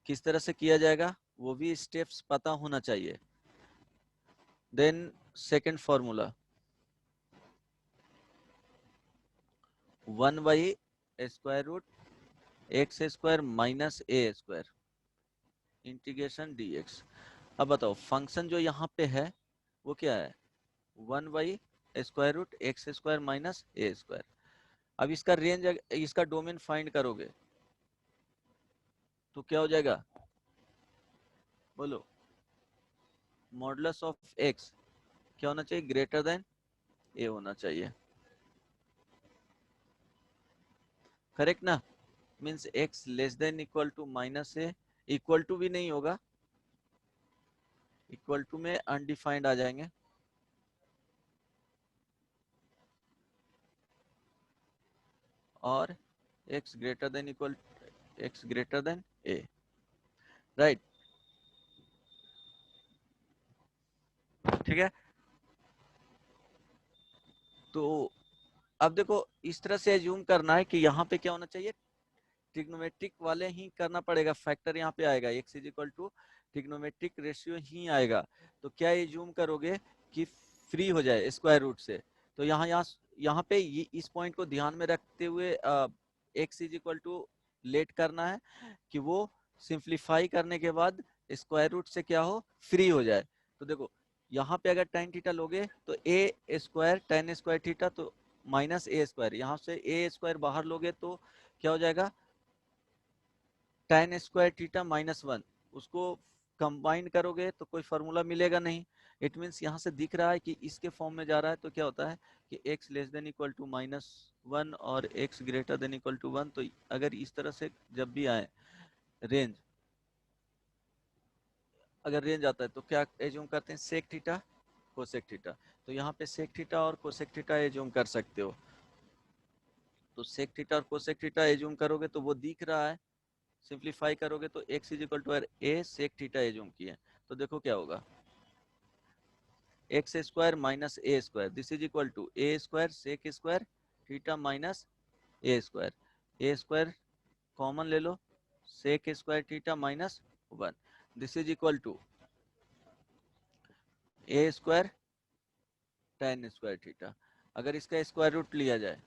किस तरह से किया जाएगा वो भी स्टेप्स पता होना चाहिए। Then second formula 1 by square root x square minus a square integration dx। अब बताओ फंक्शन जो यहाँ पे है वो क्या है, 1 by square root x square minus a square. अब इसका रेंज, इसका डोमेन फाइंड करोगे तो क्या हो जाएगा, बोलो, मॉडुलस ऑफ एक्स क्या होना चाहिए, ग्रेटर देन ए होना चाहिए, करेक्ट ना। Means x less than equal to minus a, equal to भी नहीं होगा, इक्वल टू में अनडिफाइंड आ जाएंगे, और x greater than equal x greater than a, right, ठीक है। तो अब देखो इस तरह से एज्यूम करना है कि यहाँ पे क्या होना चाहिए, ट्रिग्नोमेट्रिक वाले ही करना पड़ेगा, फैक्टर यहाँ पे आएगा, x is equal to trigonometric ratio ही आएगा। तो क्या एज्यूम करोगे कि फ्री हो जाए स्क्वायर रूट से, तो यहाँ पे इस पॉइंट को ध्यान में रखते हुए x is equal to let करना है कि वो सिंप्लीफाई करने के बाद स्क्वायर रूट से क्या हो, फ्री हो जाए। तो देखो यहाँ पे अगर tan थीटा लोगे तो a square tan square theta तो माइनस ए स्क्वायर, यहाँ से ए स्क्वायर बाहर लोगे तो क्या हो जाएगा, tan स्क्वायर थीटा माइनस 1, उसको कंबाइन करोगे तो कोई फॉर्मूला मिलेगा नहीं, इट मीन्स यहाँ से दिख रहा है कि इसके फॉर्म में जा रहा है, तो क्या होता है कि x less than equal to -1 और x greater than equal to 1। तो अगर इस तरह से जब भी आए रेंज, अगर रेंज आता है तो क्या एज्यूम करते हैं, सेक थीटा कोसेक थीटा। तो यहाँ पे सेक थीटा और कोसेक थीटा एज्यूम कर सकते हो। तो सेक थीटा और कोसेक थीटा एज्यूम करोगे तो वो दिख रहा है, सिंप्लीफाई करोगे तो x is equal to a sec theta assume किए, तो देखो क्या होगा, x square minus a square, this is equal to a square sec square theta minus a square common ले लो, sec square theta minus 1, this is equal to a square tan square theta. अगर इसका square root लिया जाए,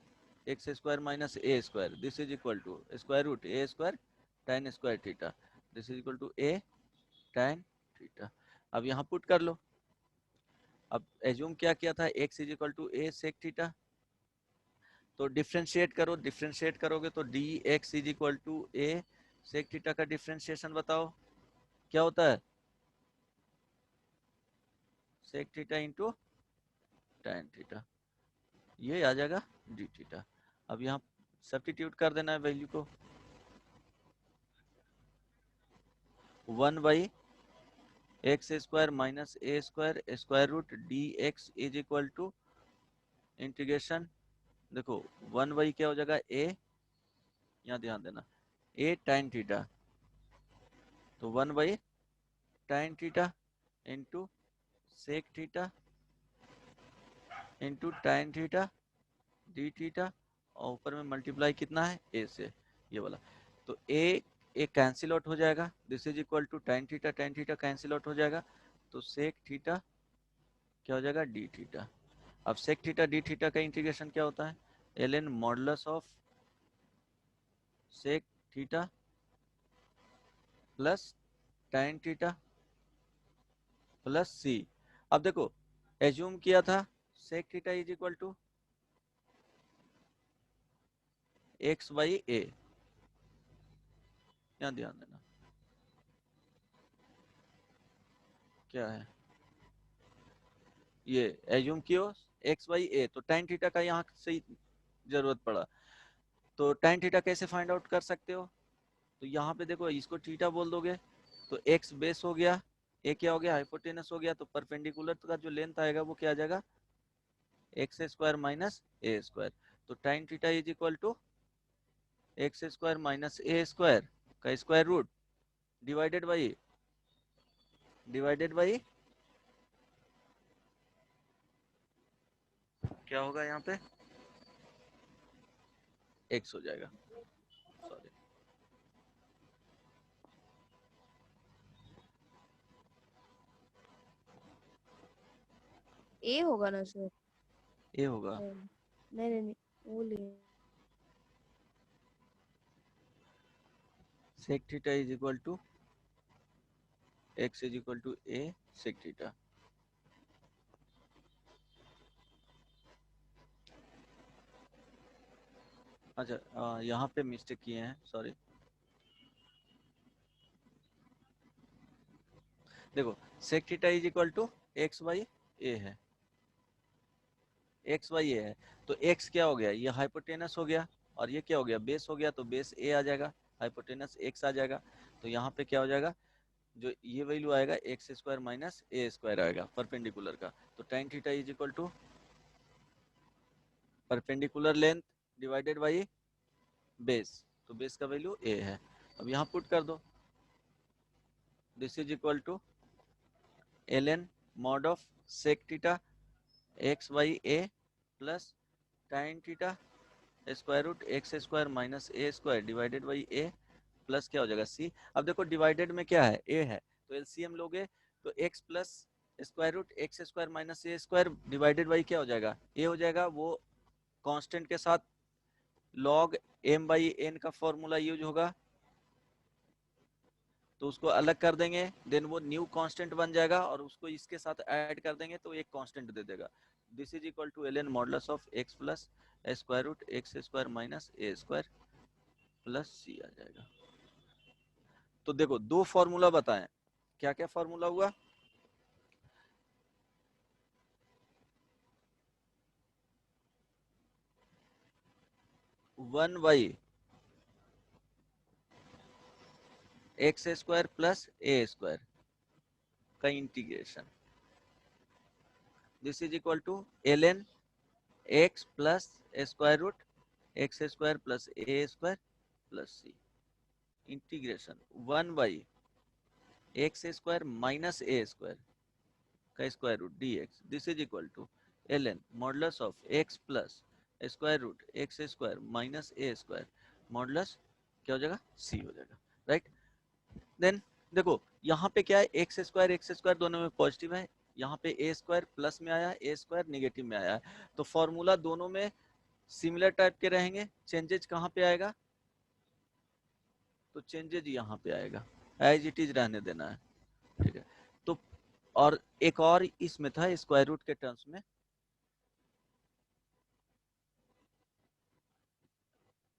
x square minus a square, this is equal to square root a square tan square theta, this is equal to a tan theta. अब यहाँ put कर लो। अब assume क्या किया था, x is equal to a sec theta, तो differentiate करो, differentiate करोगे तो d x is equal to a sec theta का डिफ्रेंशिएशन बताओ क्या होता है, sec theta into tan theta, ये आ जाएगा डी थीटा। अब यहाँ सब्स्टिट्यूट कर देना है वैल्यू को, 1 by x square minus a square square root d x is equal to integration, देखो 1 बाई क्या हो जाएगा ए, यहाँ ध्यान देना, ए tan थीटा, तो 1 by tan theta into sec theta into tan theta d theta, और ऊपर में मल्टीप्लाई कितना है ए से, ये वाला, तो ए कैंसिल आउट हो जाएगा, this is equal to tan theta cancel out हो जाएगा, तो सेक थीटा क्या हो जाएगा डी थीटा। अब सेक थीटा डी थीटा का इंटीग्रेशन क्या होता है, ln modulus of sec theta plus tan theta plus c. अब देखो एज्यूम किया था sec theta is equal to x by a, यहाँ ध्यान देना क्या है, ये एज्यूम कियो एक्स बाई ए, तो tan थीटा का यहाँ से जरूरत पड़ा, तो tan थीटा कैसे फाइंड आउट कर सकते हो, तो यहाँ पे देखो इसको थीटा बोल दोगे तो x बेस हो गया, a क्या हो गया हाइपोटेनस हो गया, तो परपेंडिकुलर का जो लेंथ आएगा वो क्या आ जाएगा x square minus a square, तो tan theta is equal to x square minus a square का स्क्वायर रूट डिवाइडेड बाई क्या होगा यहाँ पे x हो जाएगा, सॉरी ए होगा ना सर? a होगा, नहीं नहीं नहीं, वो लिए sec theta is equal to x is equal to a sec theta. अच्छा यहाँ पे मिस्टेक किए हैं, सॉरी, देखो sec theta is equal to x by a है, एक्स बाई ए है, तो x क्या हो गया, ये हाइपोटेनस हो गया, और ये क्या हो गया बेस हो गया, तो बेस a आ जाएगा, हाइपोटेनस x आ जाएगा, तो यहाँ पे क्या हो जाएगा, जो ये वैल्यू आएगा x square minus a square आएगा परपेंडिकुलर का, तो tan theta is equal to perpendicular length divided by base, तो बेस का वैल्यू a है। अब यहाँ पुट कर दो, this is equal to ln mod of sec theta x by a plus tan theta square root x square minus a square divided by a plus क्या हो जाएगा सी। अब देखो डिवाइडेड में क्या है ए है, तो एलसीएम लोगे तो x plus square root x square minus a square divided by क्या हो जाएगा ए हो जाएगा, वो कांस्टेंट के साथ log m बाई एन का फॉर्मूला यूज होगा, तो उसको अलग कर देंगे, देन वो न्यू कांस्टेंट बन जाएगा, और उसको इसके साथ ऐड कर देंगे तो एक कांस्टेंट दे देगा, this is equal to ln modulus of x plus square root x square minus a square plus c आ जाएगा। तो देखो दो फॉर्मूला बताएं, क्या क्या फॉर्मूला हुआ, 1 by x square plus a square का integration, this is equal to ln x plus square root x square plus a square plus c integration 1 by x square minus a square का square root dx, this is equal to ln modulus of x plus square root x square minus a square modulus क्या हो जाएगा c हो जाएगा, right. Then देखो यहाँ पे क्या है, एक्स स्क्वायर दोनों में पॉजिटिव है, यहाँ पे ए स्क्वायर प्लस में आया, ए स्क्वायर निगेटिव में आया है, तो फॉर्मूला दोनों में सिमिलर टाइप के रहेंगे। चेंजेज कहाँ पे आएगा, तो चेंजेज यहाँ पे आएगा, एज इट इज रहने देना है, ठीक है। तो और एक और इसमें था स्क्वायर रूट के टर्म्स में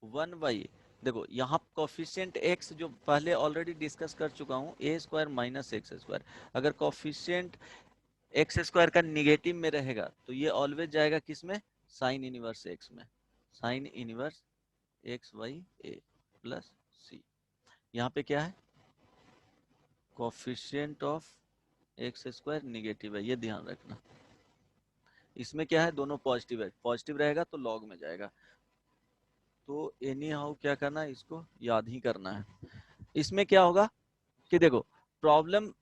1 बाई, देखो यहाँ कॉफिशिएंट x जो पहले ऑलरेडी डिस्कस कर चुका हूँ, a square minus x square, अगर कॉफिशिएंट एक्स स्क्वायर का निगेटिव में रहेगा तो ये ऑलवेज जाएगा किस में, साइन इनवर्स एक्स में, sine inverse x by a plus c. यहाँ पे क्या है, coefficient of x square negative है, ये ध्यान रखना। इसमें क्या है, दोनों पॉजिटिव है, पॉजिटिव रहेगा तो लॉग में जाएगा, तो एनी हाउ क्या करना है, इसको याद ही करना है। इसमें क्या होगा कि देखो प्रॉब्लम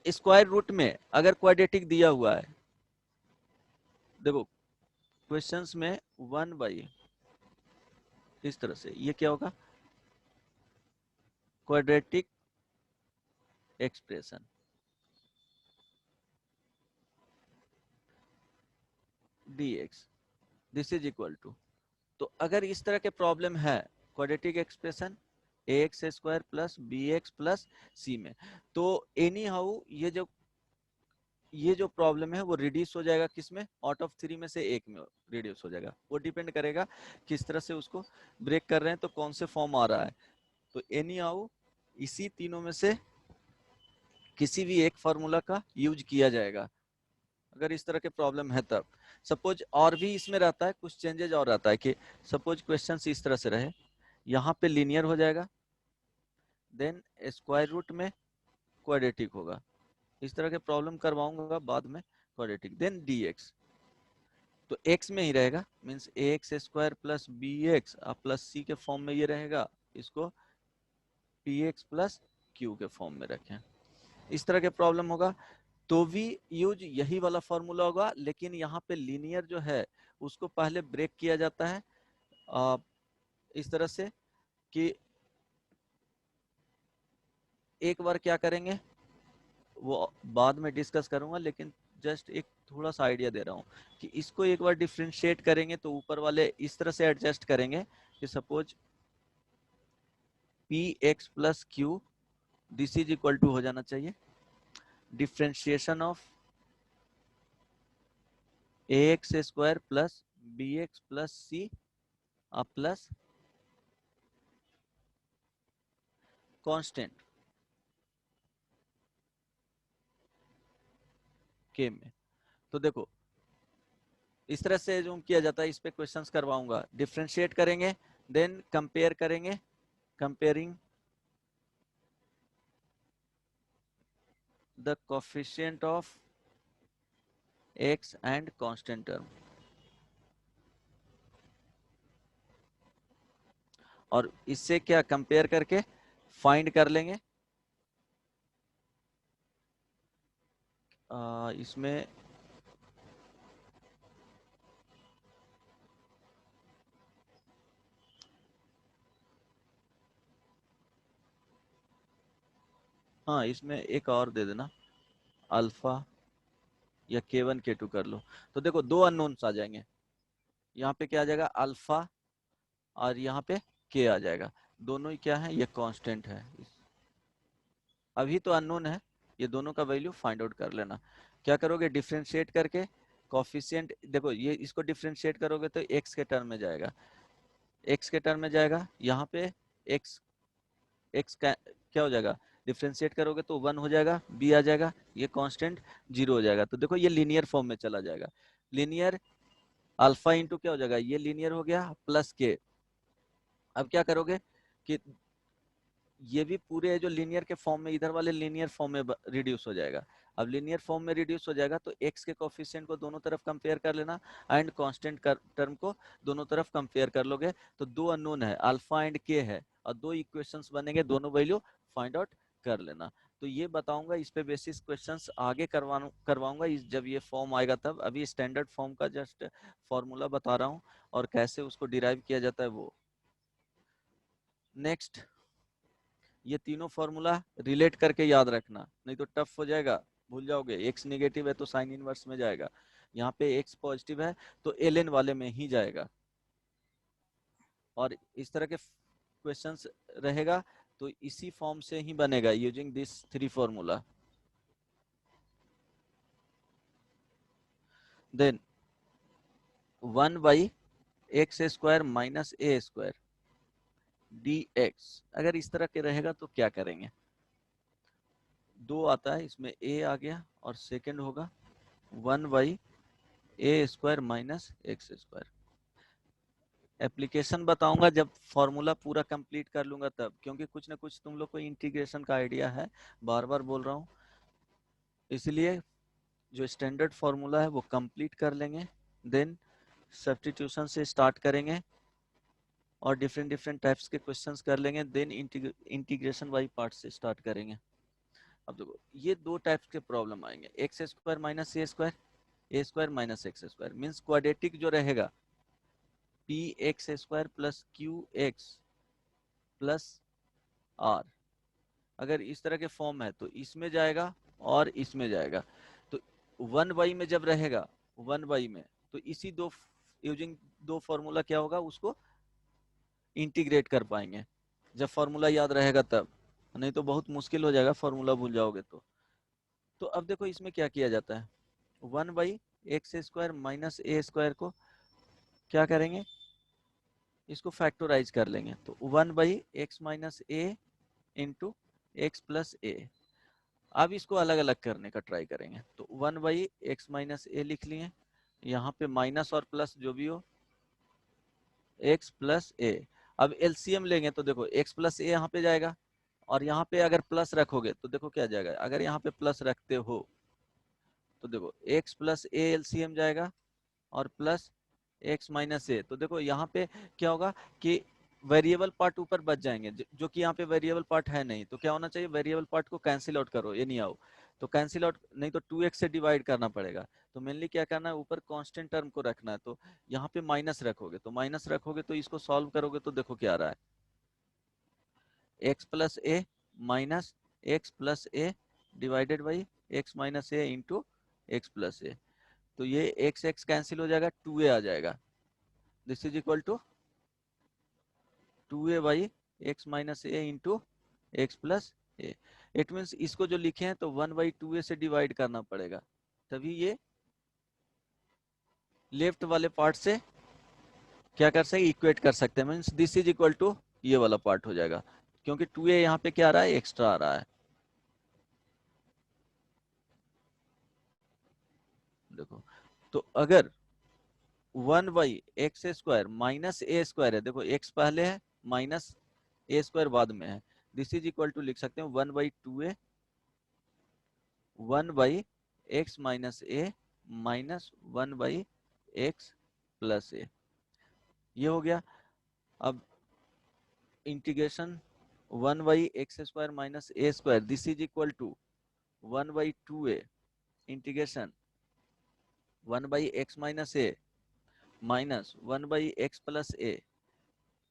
स्क्वायर रूट में अगर क्वाड्रेटिक दिया हुआ है, देखो क्वेश्चंस में 1 बाई इस तरह से, ये क्या होगा, quadratic expression, dx, this is equal to, तो अगर इस तरह के प्रॉब्लम है quadratic expression ax square plus bx plus c में, तो एनी हाउ ये जो प्रॉब्लम है वो रिड्यूस हो जाएगा किसमें, आउट ऑफ 3 में से एक में रिड्यूस हो जाएगा। वो डिपेंड करेगा किस तरह से उसको ब्रेक कर रहे हैं, तो कौन से फॉर्म आ रहा है। तो एनी हाउ इसी तीनों में से किसी भी एक फार्मूला का यूज किया जाएगा अगर इस तरह के प्रॉब्लम है तब। सपोज और भी इसमें रहता है कुछ चेंजेज और रहता है कि सपोज क्वेश्चन इस तरह से रहे, यहाँ पे लीनियर हो जाएगा, देन स्क्वायर रूट में क्वाड्रेटिक होगा, इस तरह के प्रॉब्लम करवाऊंगा बाद में क्वाड्रेटिक, देन dx तो x में ही रहेगा, means ax square plus bx plus c के फॉर्म में ये रहेगा, इसको px प्लस q के फॉर्म में रखें, इस तरह के प्रॉब्लम होगा तो भी यूज यही वाला फॉर्मूला होगा, लेकिन यहाँ पे लीनियर जो है उसको पहले ब्रेक किया जाता है इस तरह से कि एक बार क्या करेंगे वो बाद में डिस्कस करूंगा, लेकिन जस्ट एक थोड़ा सा आइडिया दे रहा हूँ कि इसको एक बार डिफरेंशिएट करेंगे तो ऊपर वाले इस तरह से एडजस्ट करेंगे कि suppose p x plus q this is equal to हो जाना चाहिए differentiation of a x square plus b x plus c plus constant के में। तो देखो इस तरह से जूम किया जाता है, इस पे क्वेश्चंस करवाऊंगा, डिफरेंशिएट करेंगे देन कंपेयर करेंगे, comparing the coefficient of x and constant term, और इससे क्या कंपेयर करके फाइंड कर लेंगे इसमें हाँ इसमें एक और दे देना अल्फा या k1 k2 कर लो। तो देखो दो अननोन्स आ जाएंगे, यहाँ पे क्या आ जाएगा अल्फा और यहाँ पे k आ जाएगा, दोनों ही क्या है, ये कांस्टेंट है, अभी तो अननोन है, ये दोनों का वैल्यू फाइंड आउट कर लेना। क्या करोगे डिफरेंशिएट करके कोफिशिएंट, देखो ये इसको डिफरेंशिएट करोगे तो x के टर्म में जाएगा, x के टर्म में जाएगा, यहाँ पे x का क्या हो जाएगा, डिफरेंशिएट करोगे तो 1 हो जाएगा, b आ जाएगा, ये कांस्टेंट 0 हो जाएगा। तो देखो ये लीनियर फॉर्म में चला जाएगा, लीनियर अल्फा इंटू क्या हो जाएगा, ये लीनियर हो गया प्लस के। अब क्या करोगे कि ये भी पूरे जो लीनियर के फॉर्म में, इधर वाले लीनियर फॉर्म में रिड्यूस हो जाएगा। अब लीनियर फॉर्म में रिड्यूस हो जाएगा तो x के कोफिशिएंट को दोनों तरफ कंपेयर कर लेना एंड कांस्टेंट टर्म को दोनों तरफ कंपेयर कर लोगे। तो दो अननोन है, अल्फा एंड के है, और दो इक्वेशंस बनेंगे, दोनों वैल्यू फाइंड आउट कर लेना। तो ये बताऊंगा, इस पे बेसिस क्वेश्चंस आगे करवाऊंगा जब ये फॉर्म आएगा तब। अभी स्टैंडर्ड फॉर्म का जस्ट फॉर्मूला बता रहा हूँ और कैसे उसको डिराइव किया जाता है वो। नेक्स्ट, ये तीनों फॉर्मूला रिलेट करके याद रखना, नहीं तो टफ हो जाएगा, भूल जाओगे। x नेगेटिव है तो साइन इनवर्स में जाएगा, यहाँ पे x पॉजिटिव है तो ln वाले में ही जाएगा, और इस तरह के क्वेश्चंस रहेगा तो इसी फॉर्म से ही बनेगा using this three formula. Then 1/x² minus a² dx, अगर इस तरह के रहेगा तो क्या करेंगे, दो आता है इसमें a आ गया और सेकंड होगा 1/a² माइनस x²। एप्लीकेशन बताऊंगा जब फॉर्मूला पूरा कंप्लीट कर लूंगा तब, क्योंकि कुछ ना कुछ तुम लोग को इंटीग्रेशन का आइडिया है, बार बार बोल रहा हूँ, इसलिए जो स्टैंडर्ड फॉर्मूला है वो कंप्लीट कर लेंगे, देन सब्स्टिट्यूशन से स्टार्ट करेंगे और डिफरेंट टाइप्स के क्वेश्चंस कर लेंगे, देन इंटीग्रेशन वाई पार्ट से स्टार्ट करेंगे। अब देखो ये दो टाइप्स के प्रॉब्लम आएंगे, x² minus a² minus x² means quadratic जो रहेगा px² plus qx plus r, अगर इस तरह के फॉर्म है तो इसमें जाएगा और इसमें जाएगा। तो 1y में जब रहेगा 1y में, तो इसी दो यूजिंग दो फॉर्मूला क्या होगा, उसको इंटीग्रेट कर पाएंगे जब फॉर्मूला याद रहेगा तब, नहीं तो बहुत मुश्किल हो जाएगा फॉर्मूला भूल जाओगे तो। तो अब देखो इसमें क्या किया जाता है, 1/x² माइनस a² को क्या करेंगे, इसको फैक्टराइज कर लेंगे, तो 1/x minus a into x plus a. अब इसको अलग अलग करने का ट्राई करेंगे, तो 1/x माइनस ए लिख लिए, यहाँ पे माइनस और प्लस जो भी हो, x प्लस ए। अब एलसीएम लेंगे तो देखो x प्लस ए यहाँ पे जाएगा, और यहाँ पे अगर प्लस रखोगे तो देखो क्या जाएगा, अगर यहाँ पे प्लस रखते हो तो देखो x प्लस ए एलसीएम जाएगा और प्लस x माइनस ए। तो देखो यहाँ पे क्या होगा कि वेरिएबल पार्ट ऊपर बच जाएंगे, जो कि यहाँ पे वेरिएबल पार्ट है नहीं, तो क्या होना चाहिए, वेरिएबल पार्ट को कैंसिल आउट करो, ये नहीं आओ तो कैंसिल आउट, नहीं तो 2x से डिवाइड करना पड़ेगा। तो मेनली क्या करना है, ऊपर कांस्टेंट टर्म को रखना है, तो यहाँ पे माइनस रखोगे, तो माइनस रखोगे तो इसको सॉल्व करोगे तो देखो क्या आ रहा है, x plus a minus x plus a divided by x minus a into x plus a. तो ये x x कैंसिल हो जाएगा, 2a आ जाएगा, this is equal to 2a by x minus a into x plus a. It means इसको जो लिखे हैं तो 1/2a से डिवाइड करना पड़ेगा, तभी ये लेफ्ट वाले पार्ट से क्या कर सकते, इक्वेट कर सकते हैं, means this is equal to ये वाला पार्ट हो जाएगा, क्योंकि 2a यहाँ पे क्या आ रहा है, एक्स्ट्रा आ रहा है। देखो तो अगर 1/x² माइनस a² है, देखो x पहले है माइनस a² बाद में है, दिस इज इक्वल टू लिख सकते हैं 1/2a 1/x minus a minus 1/x plus a, ये हो गया। अब integration 1/x² minus a², this is equal to 1/2a integration 1/x minus a minus 1/x plus a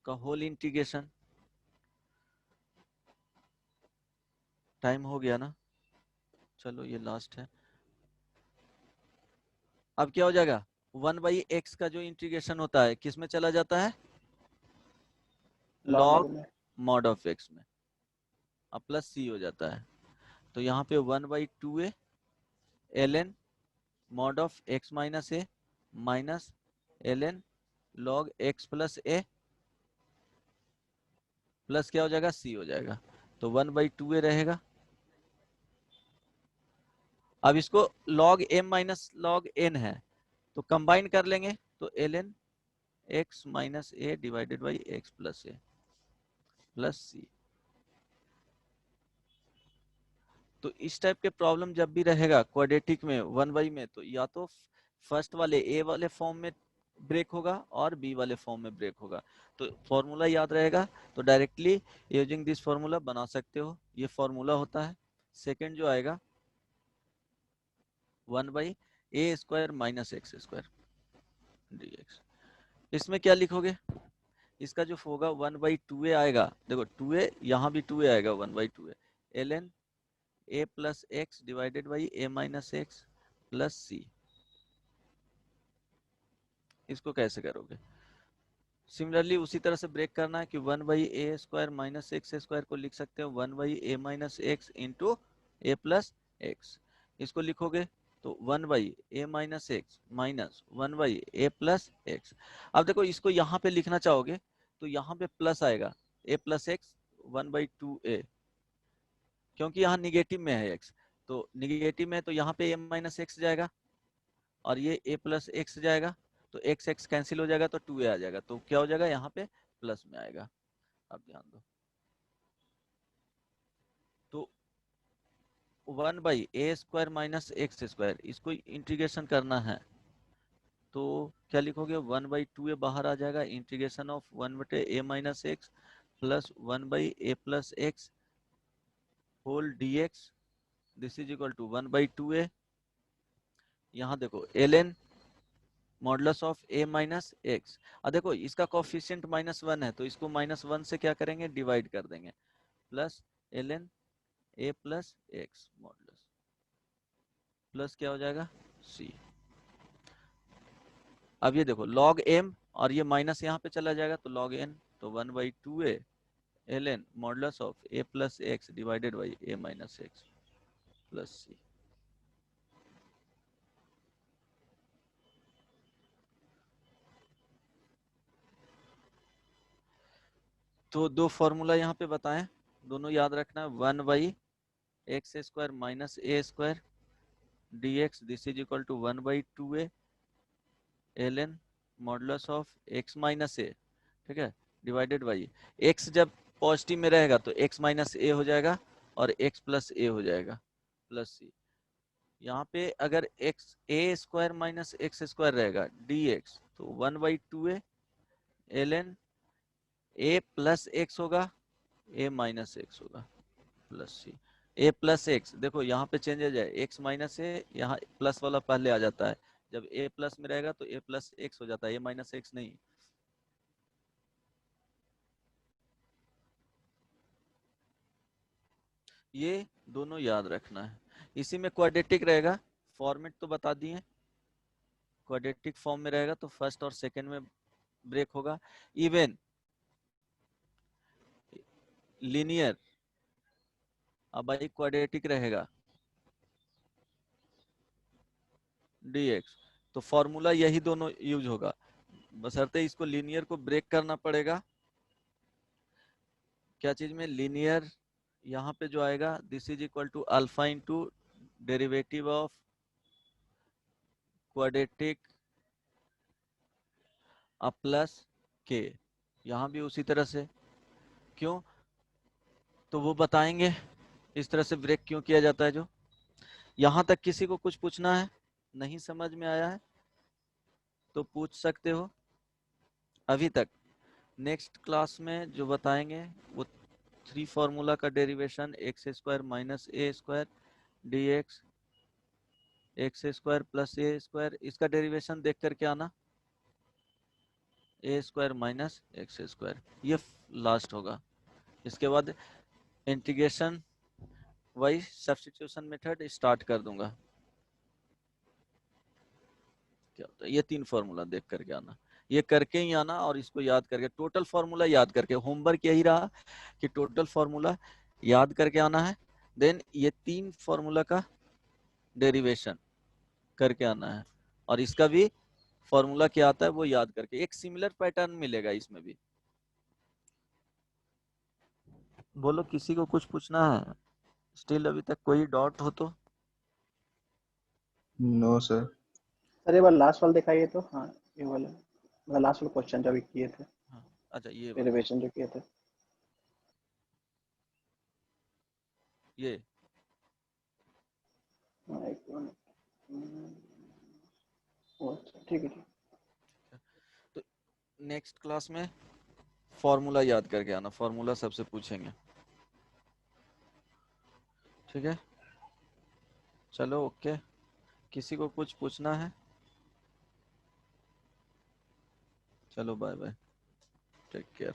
का होल इंटीग्रेशन। टाइम हो गया ना, चलो ये लास्ट है। अब क्या हो जाएगा, 1/x का जो इंटीग्रेशन होता है किस में चला जाता है, लॉग मॉड ऑफ x में, अब प्लस c हो जाता है। तो यहाँ पे 1/2a ln mod of x minus a minus ln log x plus a plus क्या हो जाएगा, c हो जाएगा, तो 1/2a रहेगा। अब इसको log m minus log n है तो कंबाइन कर लेंगे, तो ln x minus a divided by x plus a plus c. तो इस टाइप के प्रॉब्लम जब भी रहेगा क्वाड्रेटिक में 1y में, तो या तो फर्स्ट वाले ए वाले फॉर्म में ब्रेक होगा और बी वाले फॉर्म में ब्रेक होगा। तो फॉर्मूला याद रहेगा, तो डायरेक्टली यूजिंग दिस फॉर्मूला बना सकते हो। ये फॉर्मूला होता है। सेकंड जो आएगा 1/a² माइनस x² dx। इसमें क्या लिखोगे? इसका जो होगा 1/2a आएगा। देखो 2a, यहाँ भी 2a आएगा, 1/2a ln a plus x divided by a minus x plus c. इसको कैसे करोगे? सिमिलरली उसी तरह से ब्रेक करना है कि 1/a² माइनस x² को लिख सकते हो 1/a माइनस एक्स इंटू ए प्लस एक्स। इसको लिखोगे तो 1/a minus x minus 1/a plus x. अब देखो इसको यहाँ पे लिखना चाहोगे तो यहाँ पे प्लस आएगा a प्लस एक्स 1/2a, क्योंकि यहाँ निगेटिव में है x, तो निगेटिव में तो यहाँ पे a माइनस एक्स जाएगा और ये a प्लस एक्स जाएगा, तो x x कैंसिल हो जाएगा तो 2a आ जाएगा। तो क्या हो जाएगा? यहाँ पे प्लस में आएगा। अब ध्यान दो, तो 1/a² माइनस x², इसको इंटीग्रेशन करना है तो क्या लिखोगे? 1/2a बाहर आ जाएगा, integration of 1/a minus x plus 1/a plus x whole dx, this is equal to 1/2a। यहाँ देखो ln modulus of a minus x. अब देखो इसका कोफिशिएंट -1 है, तो इसको -1 से क्या करेंगे? डिवाइड कर देंगे, plus ln a plus x modulus plus क्या हो जाएगा? c। अब ये देखो log m और ये माइनस यहाँ पे चला जाएगा तो log n, तो 1/2a ln modulus of a plus x divided by a minus x plus c। तो दो फॉर्मूला यहाँ पे बताएं, दोनों याद रखना। 1/x² minus a² dx, this is equal to 1/2a ln modulus of x minus a, ठीक है, डिवाइडेड बाई x। जब पॉजिटिव में रहेगा तो x माइनस a हो जाएगा और x प्लस a हो जाएगा प्लस c। यहाँ पे अगर x a² माइनस x² रहेगा dx, तो 1/2a ln a plus x होगा, a माइनस x होगा plus c। a plus x, देखो यहाँ पे चेंज हो जाए, x माइनस ए, यहाँ प्लस वाला पहले आ जाता है। जब a प्लस में रहेगा तो a प्लस एक्स हो जाता है, a माइनस एक्स नहीं। ये दोनों याद रखना है। इसी में क्वाड्रेटिक रहेगा, फॉर्मेट तो बता दिए। क्वाड्रेटिक फॉर्म में रहेगा तो फर्स्ट और सेकंड में ब्रेक होगा। इवन लीनियर अब भाई क्वाड्रेटिक रहेगा dx, तो फॉर्मूला यही दोनों यूज होगा, बशर्ते इसको लीनियर को ब्रेक करना पड़ेगा। क्या चीज में? लीनियर। यहाँ पे जो आएगा this is equal to alpha into derivative of quadratic a plus के। यहाँ भी उसी तरह से। क्यों? तो वो बताएंगे इस तरह से ब्रेक क्यों किया जाता है। जो यहाँ तक किसी को कुछ पूछना है, नहीं समझ में आया है तो पूछ सकते हो अभी तक। नेक्स्ट क्लास में जो बताएंगे वो 3 फॉर्मूला का derivation, x² minus a² dx, x² plus a², इसका डेरिवेशन देख करके आना, a² माइनस x², ये लास्ट होगा। इसके बाद integration wise substitution method start कर दूंगा। क्या होता है? ये 3 फॉर्मूला देख करके आना, ये करके ही आना और इसको याद करके, टोटल फॉर्मूला याद करके। होमवर्क यही रहा कि टोटल फॉर्मूला याद करके आना है, देन ये 3 फॉर्मूला का डेरिवेशन करके आना है और इसका भी फॉर्मूला क्या आता है वो याद करके। एक सिमिलर पैटर्न मिलेगा इसमें भी। बोलो किसी को कुछ पूछना है? स्टिल अभी तक कोई डाउट हो तो? No sir. सर एक बार लास्ट वाला दिखाइए तो। हाँ ये वाला मतलब लास्ट वाला क्वेश्चन जो अभी किए थे, हाँ अच्छा ये वाला डेरिवेशन जो किए थे। ये हाँ, एक मिनट। अच्छा, ठीक है ठीक। तो नेक्स्ट क्लास में फॉर्मूला याद करके आना, फॉर्मूला सबसे पूछेंगे, ठीक है। चलो ओके, किसी को कुछ पूछना है? चलो बाय बाय, टेक केयर।